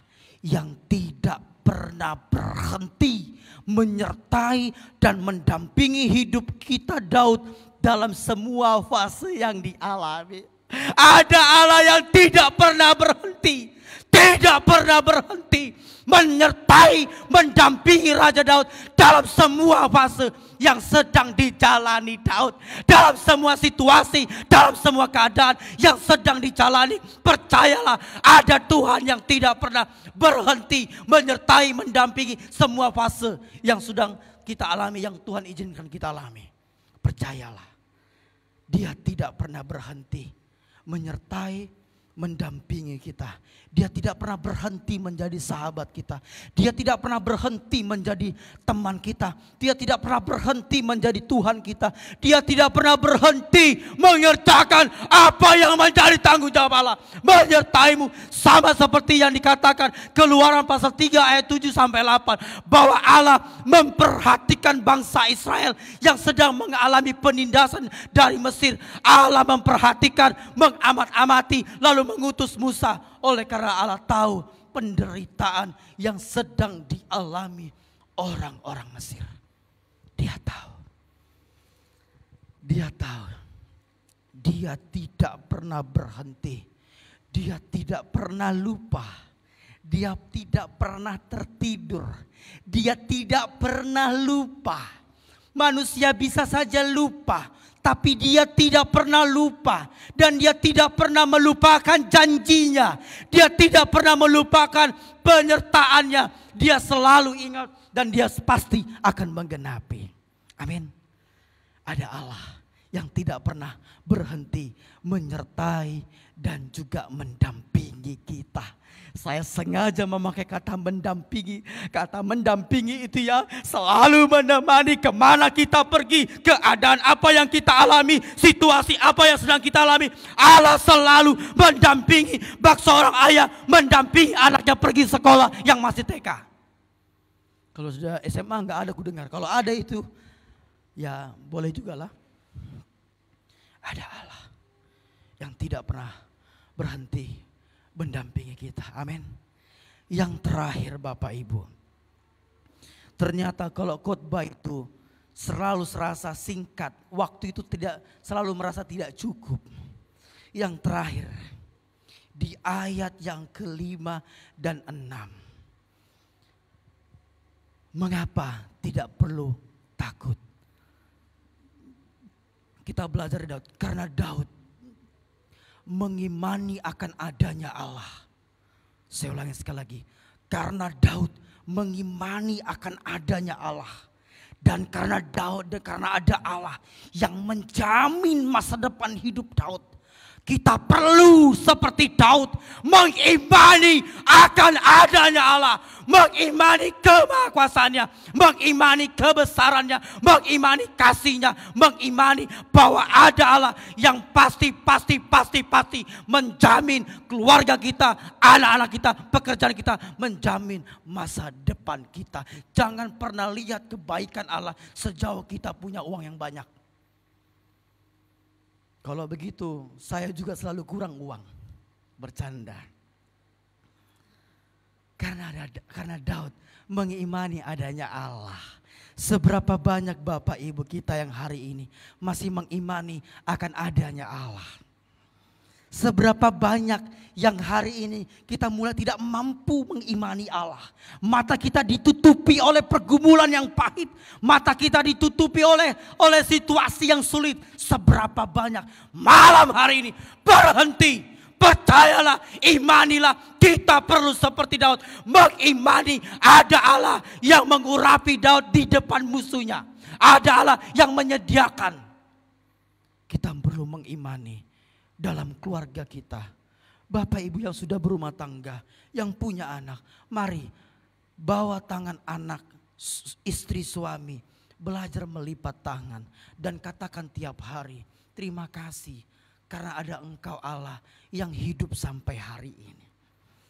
S3: yang tidak pernah berhenti menyertai dan mendampingi hidup kita Daud dalam semua fase yang dialami. Ada Allah yang tidak pernah berhenti, tidak pernah berhenti menyertai, mendampingi Raja Daud dalam semua fase yang sedang dijalani Daud. Dalam semua situasi, dalam semua keadaan yang sedang dijalani, percayalah ada Tuhan yang tidak pernah berhenti menyertai, mendampingi semua fase yang sedang kita alami, yang Tuhan izinkan kita alami. Percayalah, Dia tidak pernah berhenti menyertai, mendampingi kita. Dia tidak pernah berhenti menjadi sahabat kita. Dia tidak pernah berhenti menjadi teman kita. Dia tidak pernah berhenti menjadi Tuhan kita. Dia tidak pernah berhenti mengerjakan apa yang menjadi tanggung jawab Allah. Menyertaimu, sama seperti yang dikatakan Keluaran pasal 3 ayat 7 sampai 8. Bahwa Allah memperhatikan bangsa Israel yang sedang mengalami penindasan dari Mesir. Allah memperhatikan, mengamat-amati, lalu mengutus Musa. Oleh karena Allah tahu penderitaan yang sedang dialami orang-orang Mesir. Dia tahu. Dia tahu. Dia tidak pernah berhenti. Dia tidak pernah lupa. Dia tidak pernah tertidur. Dia tidak pernah lupa. Manusia bisa saja lupa, tapi Dia tidak pernah lupa. Dan Dia tidak pernah melupakan janjinya. Dia tidak pernah melupakan penyertaannya. Dia selalu ingat dan Dia pasti akan menggenapi. Amin. Ada Allah yang tidak pernah berhenti menyertai dan juga mendampingi kita Saya sengaja memakai kata mendampingi. Kata mendampingi itu ya selalu menemani kemana kita pergi. Keadaan apa yang kita alami, situasi apa yang sedang kita alami. Allah selalu mendampingi. Bak seorang ayah mendampingi anaknya pergi sekolah yang masih TK. Kalau sudah SMA nggak ada ku dengar. Kalau ada itu ya boleh juga lah. Ada Allah yang tidak pernah berhenti mendampingi kita. Amin. Yang terakhir Bapak Ibu, ternyata kalau khotbah itu selalu serasa singkat, waktu itu selalu merasa tidak cukup. Yang terakhir di ayat yang ke-5 dan 6. Mengapa tidak perlu takut? Kita belajar dari Daud, karena Daud mengimani akan adanya Allah. Saya ulangi sekali lagi. Karena Daud mengimani akan adanya Allah. Dan karena ada Allah yang menjamin masa depan hidup Daud. Kita perlu seperti Daud mengimani akan adanya Allah. Mengimani kemahakuasaannya, mengimani kebesarannya, mengimani kasihnya, mengimani bahwa ada Allah yang pasti menjamin keluarga kita, anak-anak kita, pekerjaan kita, menjamin masa depan kita. Jangan pernah lihat kebaikan Allah sejauh kita punya uang yang banyak. Kalau begitu saya juga selalu kurang uang. Bercanda. Karena Daud mengimani adanya Allah. Seberapa banyak Bapak Ibu kita yang hari ini masih mengimani akan adanya Allah. Seberapa banyak yang hari ini kita mulai tidak mampu mengimani Allah. Mata kita ditutupi oleh pergumulan yang pahit. Mata kita ditutupi oleh situasi yang sulit. Seberapa banyak malam hari ini berhenti. Percayalah, imanilah, kita perlu seperti Daud. Mengimani ada Allah yang mengurapi Daud di depan musuhnya. Ada Allah yang menyediakan. Kita perlu mengimani dalam keluarga kita. Bapak Ibu yang sudah berumah tangga, yang punya anak, mari bawa tangan anak, istri, suami, belajar melipat tangan dan katakan tiap hari, terima kasih karena ada Engkau Allah yang hidup sampai hari ini.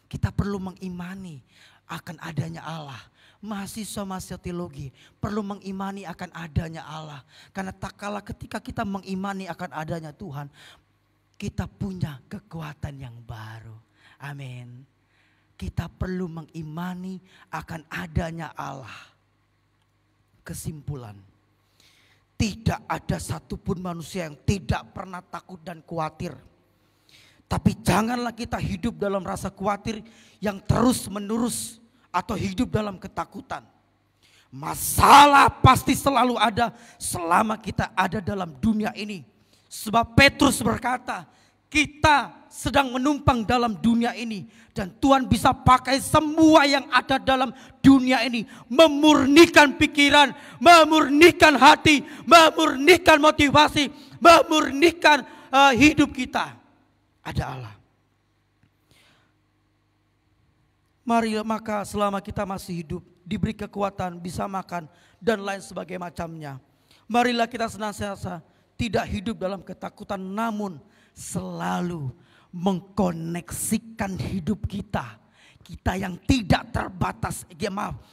S3: Kita perlu mengimani akan adanya Allah. Mahasiswa teologi perlu mengimani akan adanya Allah. Karena tak kala ketika kita mengimani akan adanya Tuhan, kita punya kekuatan yang baru. Amin. Kita perlu mengimani akan adanya Allah. Kesimpulan, tidak ada satupun manusia yang tidak pernah takut dan khawatir. Tapi janganlah kita hidup dalam rasa khawatir yang terus menerus atau hidup dalam ketakutan. Masalah pasti selalu ada selama kita ada dalam dunia ini. Sebab Petrus berkata, kita sedang menumpang dalam dunia ini. Dan Tuhan bisa pakai semua yang ada dalam dunia ini. Memurnikan pikiran, memurnikan hati, memurnikan motivasi, memurnikan hidup kita. Ada Allah. Mari maka selama kita masih hidup, diberi kekuatan, bisa makan, dan lain sebagainya macamnya. Marilah kita senantiasa tidak hidup dalam ketakutan, namun selalu mengkoneksikan hidup kita. Kita yang tidak terbatas,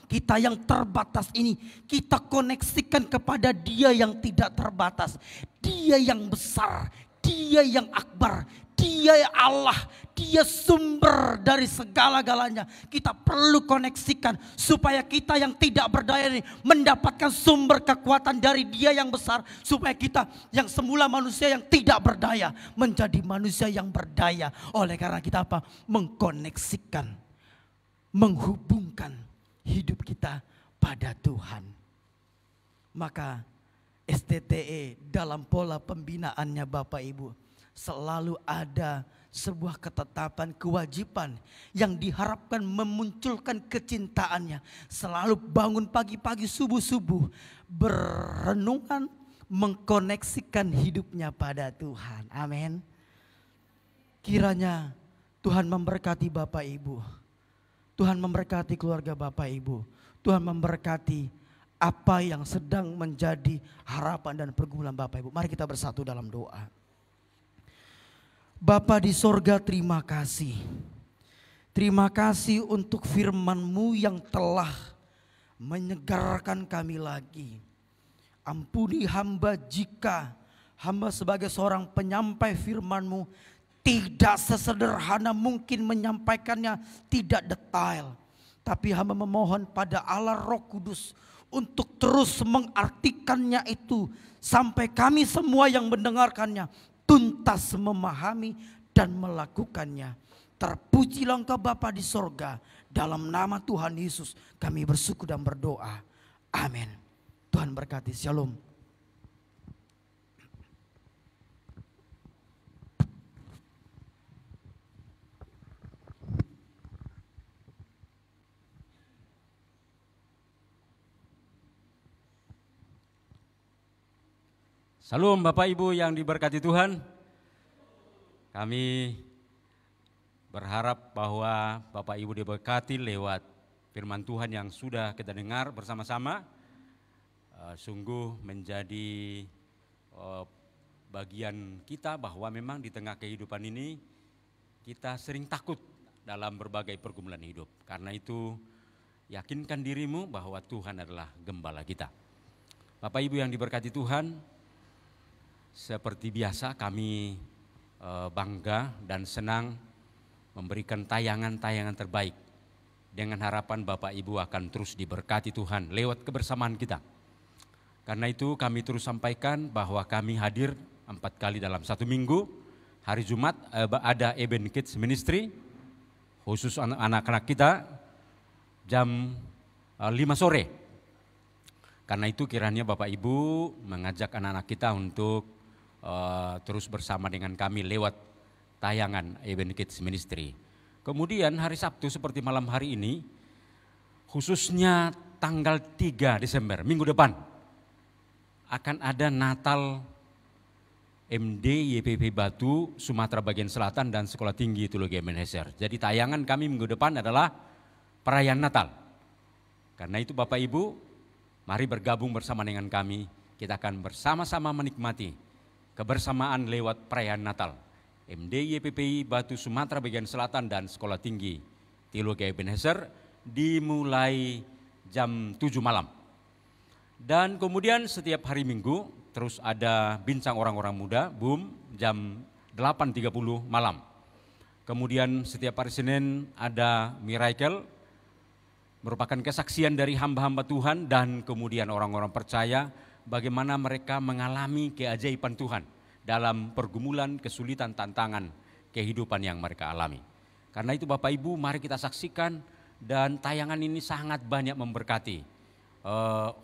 S3: kita yang terbatas ini, kita koneksikan kepada Dia yang tidak terbatas. Dia yang besar, Dia yang akbar, Dia Allah, Dia sumber dari segala-galanya. Kita perlu koneksikan supaya kita yang tidak berdaya ini mendapatkan sumber kekuatan dari Dia yang besar. Supaya kita yang semula manusia yang tidak berdaya menjadi manusia yang berdaya. Oleh karena kita apa? Mengkoneksikan, menghubungkan hidup kita pada Tuhan. Maka STTE dalam pola pembinaannya Bapak Ibu selalu ada sebuah ketetapan kewajiban yang diharapkan memunculkan kecintaannya. Selalu bangun pagi-pagi subuh-subuh berenungan, mengkoneksikan hidupnya pada Tuhan. Amin. Kiranya Tuhan memberkati Bapak Ibu. Tuhan memberkati keluarga Bapak Ibu. Tuhan memberkati apa yang sedang menjadi harapan dan pergumulan Bapak Ibu. Mari kita bersatu dalam doa. Bapa di sorga, terima kasih. Terima kasih untuk firman-Mu yang telah menyegarkan kami lagi. Ampuni hamba jika hamba sebagai seorang penyampai firman-Mu tidak sesederhana mungkin menyampaikannya, tidak detail. Tapi hamba memohon pada Allah Roh Kudus untuk terus mengartikannya itu sampai kami semua yang mendengarkannya tuntas memahami dan melakukannya. Terpujilah Engkau Bapa di sorga. Dalam nama Tuhan Yesus kami bersyukur dan berdoa. Amin. Tuhan berkati. Shalom.
S4: Salam Bapak Ibu yang diberkati Tuhan. Kami berharap bahwa Bapak Ibu diberkati lewat firman Tuhan yang sudah kita dengar bersama-sama. Sungguh menjadi bagian kita bahwa memang di tengah kehidupan ini kita sering takut dalam berbagai pergumulan hidup. Karena itu yakinkan dirimu bahwa Tuhan adalah gembala kita. Bapak Ibu yang diberkati Tuhan, seperti biasa kami bangga dan senang memberikan tayangan-tayangan terbaik dengan harapan Bapak Ibu akan terus diberkati Tuhan lewat kebersamaan kita. Karena itu kami terus sampaikan bahwa kami hadir 4 kali dalam 1 minggu. Hari Jumat ada Eben Kids Ministry khusus anak-anak kita jam 5 sore. Karena itu kiranya Bapak Ibu mengajak anak-anak kita untuk terus bersama dengan kami lewat tayangan Eben Kids Ministry. Kemudian hari Sabtu seperti malam hari ini, khususnya tanggal 3 Desember, minggu depan, akan ada Natal MD YPP Batu Sumatera Bagian Selatan dan Sekolah Tinggi Teologi Ebenezer. Jadi tayangan kami minggu depan adalah perayaan Natal. Karena itu Bapak Ibu, mari bergabung bersama dengan kami. Kita akan bersama-sama menikmati kebersamaan lewat perayaan Natal. MD YPPI Batu Sumatera Bagian Selatan dan Sekolah Tinggi Teologi Ebenezer dimulai jam 7 malam. Dan kemudian setiap hari Minggu terus ada bincang orang-orang muda, jam 8.30 malam. Kemudian setiap hari Senin ada miracle, merupakan kesaksian dari hamba-hamba Tuhan dan kemudian orang-orang percaya bagaimana mereka mengalami keajaiban Tuhan dalam pergumulan, kesulitan, tantangan kehidupan yang mereka alami. Karena itu Bapak Ibu, mari kita saksikan dan tayangan ini sangat banyak memberkati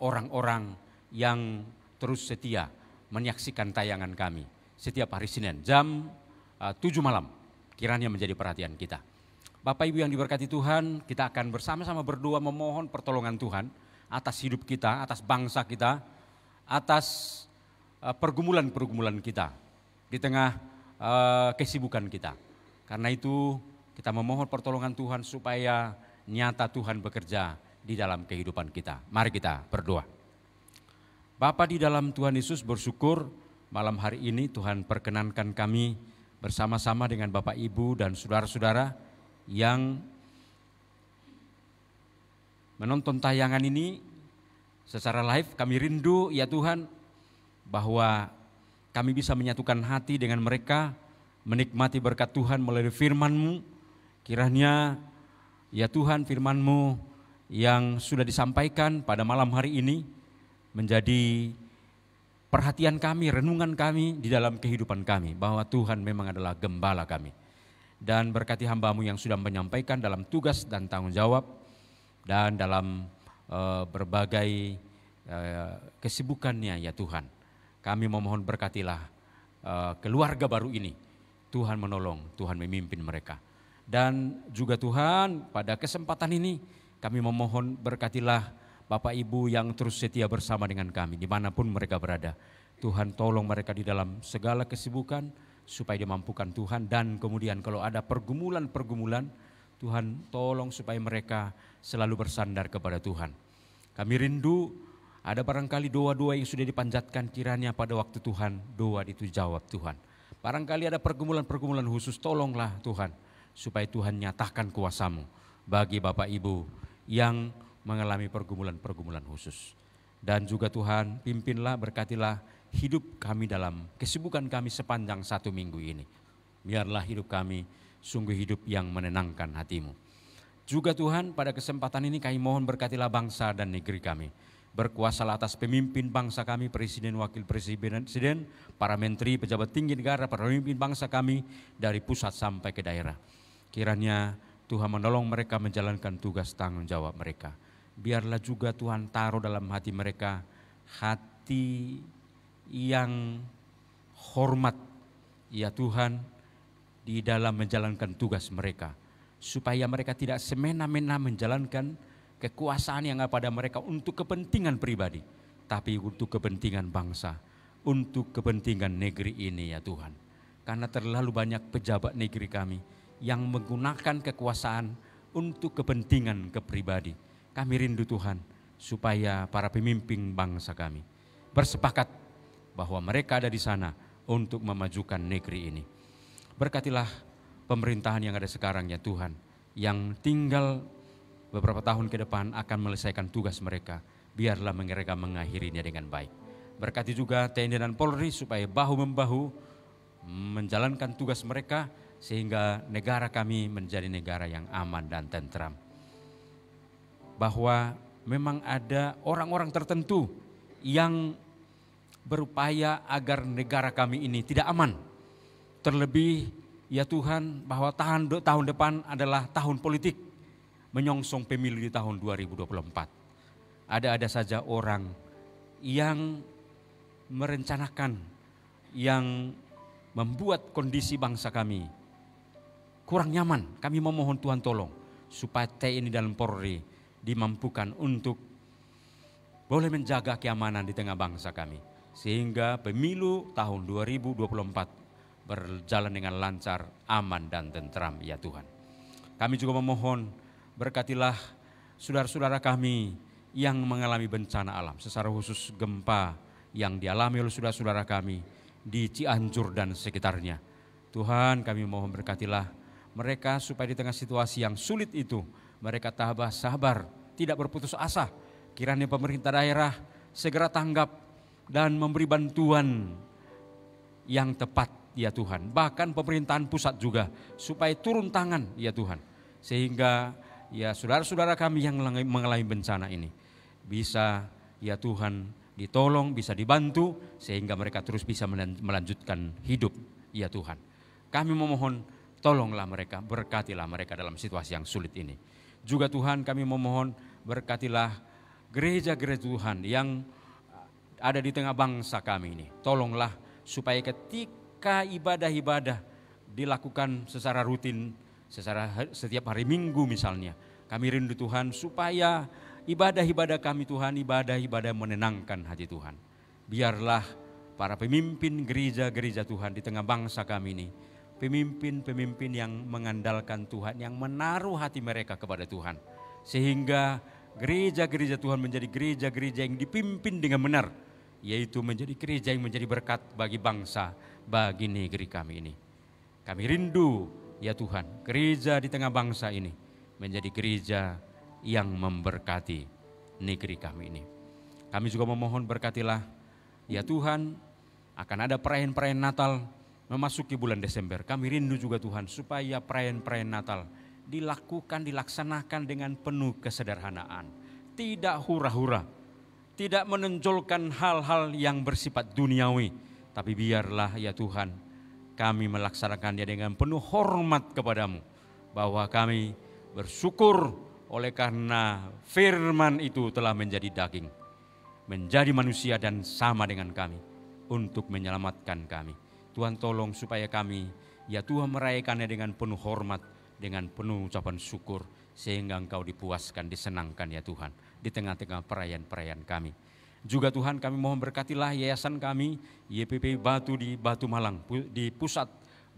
S4: orang-orang yang terus setia menyaksikan tayangan kami setiap hari Senin jam 7 malam. Kiranya menjadi perhatian kita. Bapak Ibu yang diberkati Tuhan, kita akan bersama-sama berdoa memohon pertolongan Tuhan atas hidup kita, atas bangsa kita, atas pergumulan-pergumulan kita di tengah kesibukan kita. Karena itu kita memohon pertolongan Tuhan supaya nyata Tuhan bekerja di dalam kehidupan kita. Mari kita berdoa. Bapa di dalam Tuhan Yesus, bersyukur malam hari ini Tuhan perkenankan kami bersama-sama dengan Bapak Ibu dan saudara-saudara yang menonton tayangan ini secara live. Kami rindu ya Tuhan bahwa kami bisa menyatukan hati dengan mereka, menikmati berkat Tuhan melalui firman-Mu. Kiranya ya Tuhan firman-Mu yang sudah disampaikan pada malam hari ini menjadi perhatian kami, renungan kami di dalam kehidupan kami, bahwa Tuhan memang adalah gembala kami. Dan berkati hamba-Mu yang sudah menyampaikan dalam tugas dan tanggung jawab dan dalam berbagai kesibukannya ya Tuhan. Kami memohon berkatilah keluarga baru ini. Tuhan menolong, Tuhan memimpin mereka. Dan juga Tuhan pada kesempatan ini kami memohon berkatilah Bapak Ibu yang terus setia bersama dengan kami dimanapun mereka berada. Tuhan tolong mereka di dalam segala kesibukan supaya dimampukan Tuhan. Dan kemudian kalau ada pergumulan-pergumulan, Tuhan tolong supaya mereka selalu bersandar kepada Tuhan. Kami rindu ada barangkali doa-doa yang sudah dipanjatkan, kiranya pada waktu Tuhan doa itu jawab Tuhan. Barangkali ada pergumulan-pergumulan khusus, tolonglah Tuhan supaya Tuhan nyatakan kuasa-Mu bagi Bapak Ibu yang mengalami pergumulan-pergumulan khusus. Dan juga Tuhan pimpinlah, berkatilah hidup kami dalam kesibukan kami sepanjang 1 minggu ini. Biarlah hidup kami sungguh hidup yang menenangkan hati-Mu. Juga Tuhan pada kesempatan ini kami mohon berkatilah bangsa dan negeri kami. Berkuasalah atas pemimpin bangsa kami, presiden, wakil presiden, para menteri, pejabat tinggi negara, para pemimpin bangsa kami dari pusat sampai ke daerah. Kiranya Tuhan menolong mereka menjalankan tugas tanggung jawab mereka. Biarlah juga Tuhan taruh dalam hati mereka hati yang hormat, ya Tuhan, di dalam menjalankan tugas mereka, supaya mereka tidak semena-mena menjalankan kekuasaan yang ada pada mereka untuk kepentingan pribadi, tapi untuk kepentingan bangsa, untuk kepentingan negeri ini ya Tuhan. Karena terlalu banyak pejabat negeri kami yang menggunakan kekuasaan untuk kepentingan kepribadi. Kami rindu Tuhan supaya para pemimpin bangsa kami bersepakat bahwa mereka ada di sana untuk memajukan negeri ini. Berkatilah pemerintahan yang ada sekarang ya Tuhan, yang tinggal beberapa tahun ke depan akan menyelesaikan tugas mereka. Biarlah mereka mengakhirinya dengan baik. Berkati juga TNI dan Polri supaya bahu-membahu menjalankan tugas mereka, sehingga negara kami menjadi negara yang aman dan tentram. Bahwa memang ada orang-orang tertentu yang berupaya agar negara kami ini tidak aman. Terlebih ya Tuhan, bahwa tahun depan adalah tahun politik, menyongsong pemilu di tahun 2024. Ada saja orang yang merencanakan, yang membuat kondisi bangsa kami kurang nyaman. Kami memohon Tuhan tolong supaya TNI dan Polri dimampukan untuk boleh menjaga keamanan di tengah bangsa kami, sehingga pemilu tahun 2024 berjalan dengan lancar, aman dan tentram ya Tuhan. Kami juga memohon berkatilah saudara-saudara kami yang mengalami bencana alam, secara khusus gempa yang dialami oleh saudara-saudara kami di Cianjur dan sekitarnya. Tuhan, kami mohon berkatilah mereka supaya di tengah situasi yang sulit itu mereka tabah sabar, tidak berputus asa. Kiranya pemerintah daerah segera tanggap dan memberi bantuan yang tepat ya Tuhan. Bahkan pemerintahan pusat juga supaya turun tangan ya Tuhan. Sehingga ya saudara-saudara kami yang mengalami bencana ini bisa ya Tuhan ditolong, bisa dibantu, sehingga mereka terus bisa melanjutkan hidup ya Tuhan. Kami memohon tolonglah mereka, berkatilah mereka dalam situasi yang sulit ini. Juga Tuhan kami memohon berkatilah gereja-gereja Tuhan yang ada di tengah bangsa kami ini. Tolonglah supaya ketika ibadah-ibadah dilakukan secara rutin, setiap hari Minggu misalnya, kami rindu Tuhan supaya ibadah-ibadah kami Tuhan, ibadah-ibadah menenangkan hati Tuhan. Biarlah para pemimpin gereja-gereja Tuhan di tengah bangsa kami ini, pemimpin-pemimpin yang mengandalkan Tuhan, yang menaruh hati mereka kepada Tuhan. Sehingga gereja-gereja Tuhan menjadi gereja-gereja yang dipimpin dengan benar, yaitu menjadi gereja yang menjadi berkat bagi bangsa, bagi negeri kami ini. Kami rindu ya Tuhan, gereja di tengah bangsa ini menjadi gereja yang memberkati negeri kami ini. Kami juga memohon berkatilah ya Tuhan, akan ada perayaan-perayaan Natal memasuki bulan Desember. Kami rindu juga Tuhan supaya perayaan-perayaan Natal dilaksanakan dengan penuh kesederhanaan, tidak hura-hura, tidak menonjolkan hal-hal yang bersifat duniawi, tapi biarlah ya Tuhan kami melaksanakannya dengan penuh hormat kepadamu, bahwa kami bersyukur oleh karena firman itu telah menjadi daging, menjadi manusia dan sama dengan kami untuk menyelamatkan kami. Tuhan tolong supaya kami ya Tuhan merayakannya dengan penuh hormat, dengan penuh ucapan syukur, sehingga Engkau dipuaskan, disenangkan ya Tuhan di tengah-tengah perayaan-perayaan kami. Juga Tuhan kami mohon berkatilah yayasan kami YPP Batu di Batu Malang, di pusat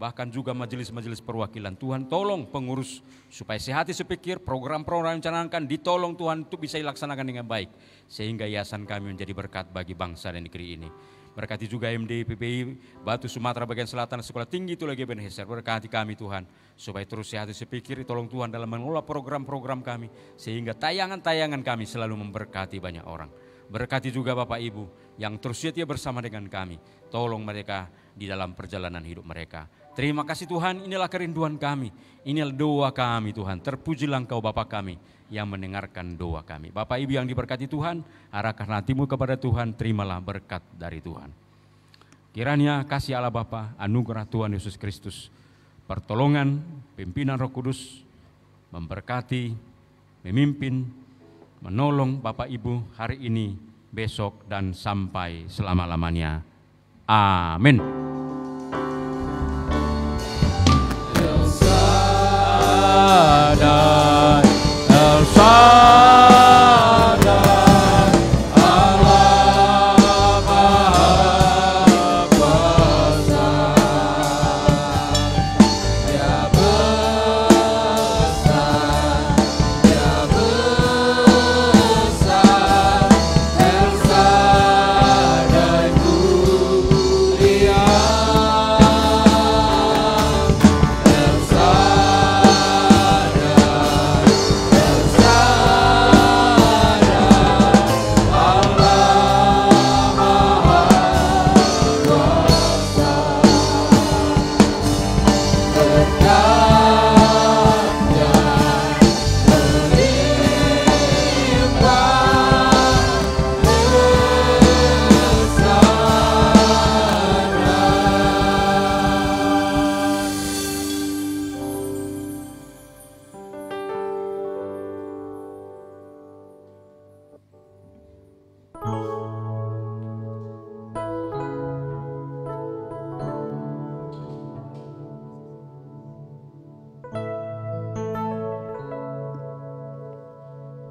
S4: bahkan juga majelis-majelis perwakilan. Tuhan tolong pengurus supaya sehati sepikir, program-program yang canangkan ditolong Tuhan untuk bisa dilaksanakan dengan baik. Sehingga yayasan kami menjadi berkat bagi bangsa dan negeri ini. Berkati juga MD PPI Batu Sumatera bagian selatan Sekolah Tinggi Tula Ebenezer. Berkati kami Tuhan supaya terus sehat sepikir, tolong Tuhan dalam mengelola program-program kami sehingga tayangan-tayangan kami selalu memberkati banyak orang. Berkati juga Bapak Ibu yang terus setia bersama dengan kami. Tolong mereka di dalam perjalanan hidup mereka. Terima kasih Tuhan, inilah kerinduan kami. Inilah doa kami Tuhan. Terpujilah Engkau Bapa kami yang mendengarkan doa kami. Bapak Ibu yang diberkati Tuhan, arahkan hatimu kepada Tuhan, terimalah berkat dari Tuhan. Kiranya kasih Allah Bapa, anugerah Tuhan Yesus Kristus, pertolongan, pimpinan Roh Kudus, memberkati, memimpin, menolong Bapak Ibu hari ini, besok, dan sampai selama-lamanya. Amin. El Shaddai, Allah Maha Kuasa, Dia besar, El Shaddai mulia, El Shaddai.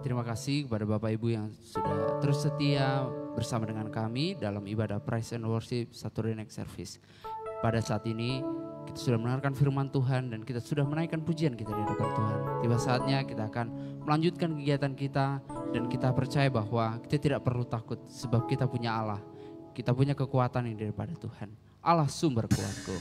S1: Terima kasih kepada Bapak Ibu yang sudah terus setia bersama dengan kami dalam ibadah Praise and Worship Saturday Night Service. Pada saat ini kita sudah mendengarkan firman Tuhan dan kita sudah menaikkan pujian kita di hadapan Tuhan. Tiba saatnya kita akan melanjutkan kegiatan kita dan kita percaya bahwa kita tidak perlu takut sebab kita punya Allah. Kita punya kekuatan yang daripada Tuhan. Allah sumber kuatku.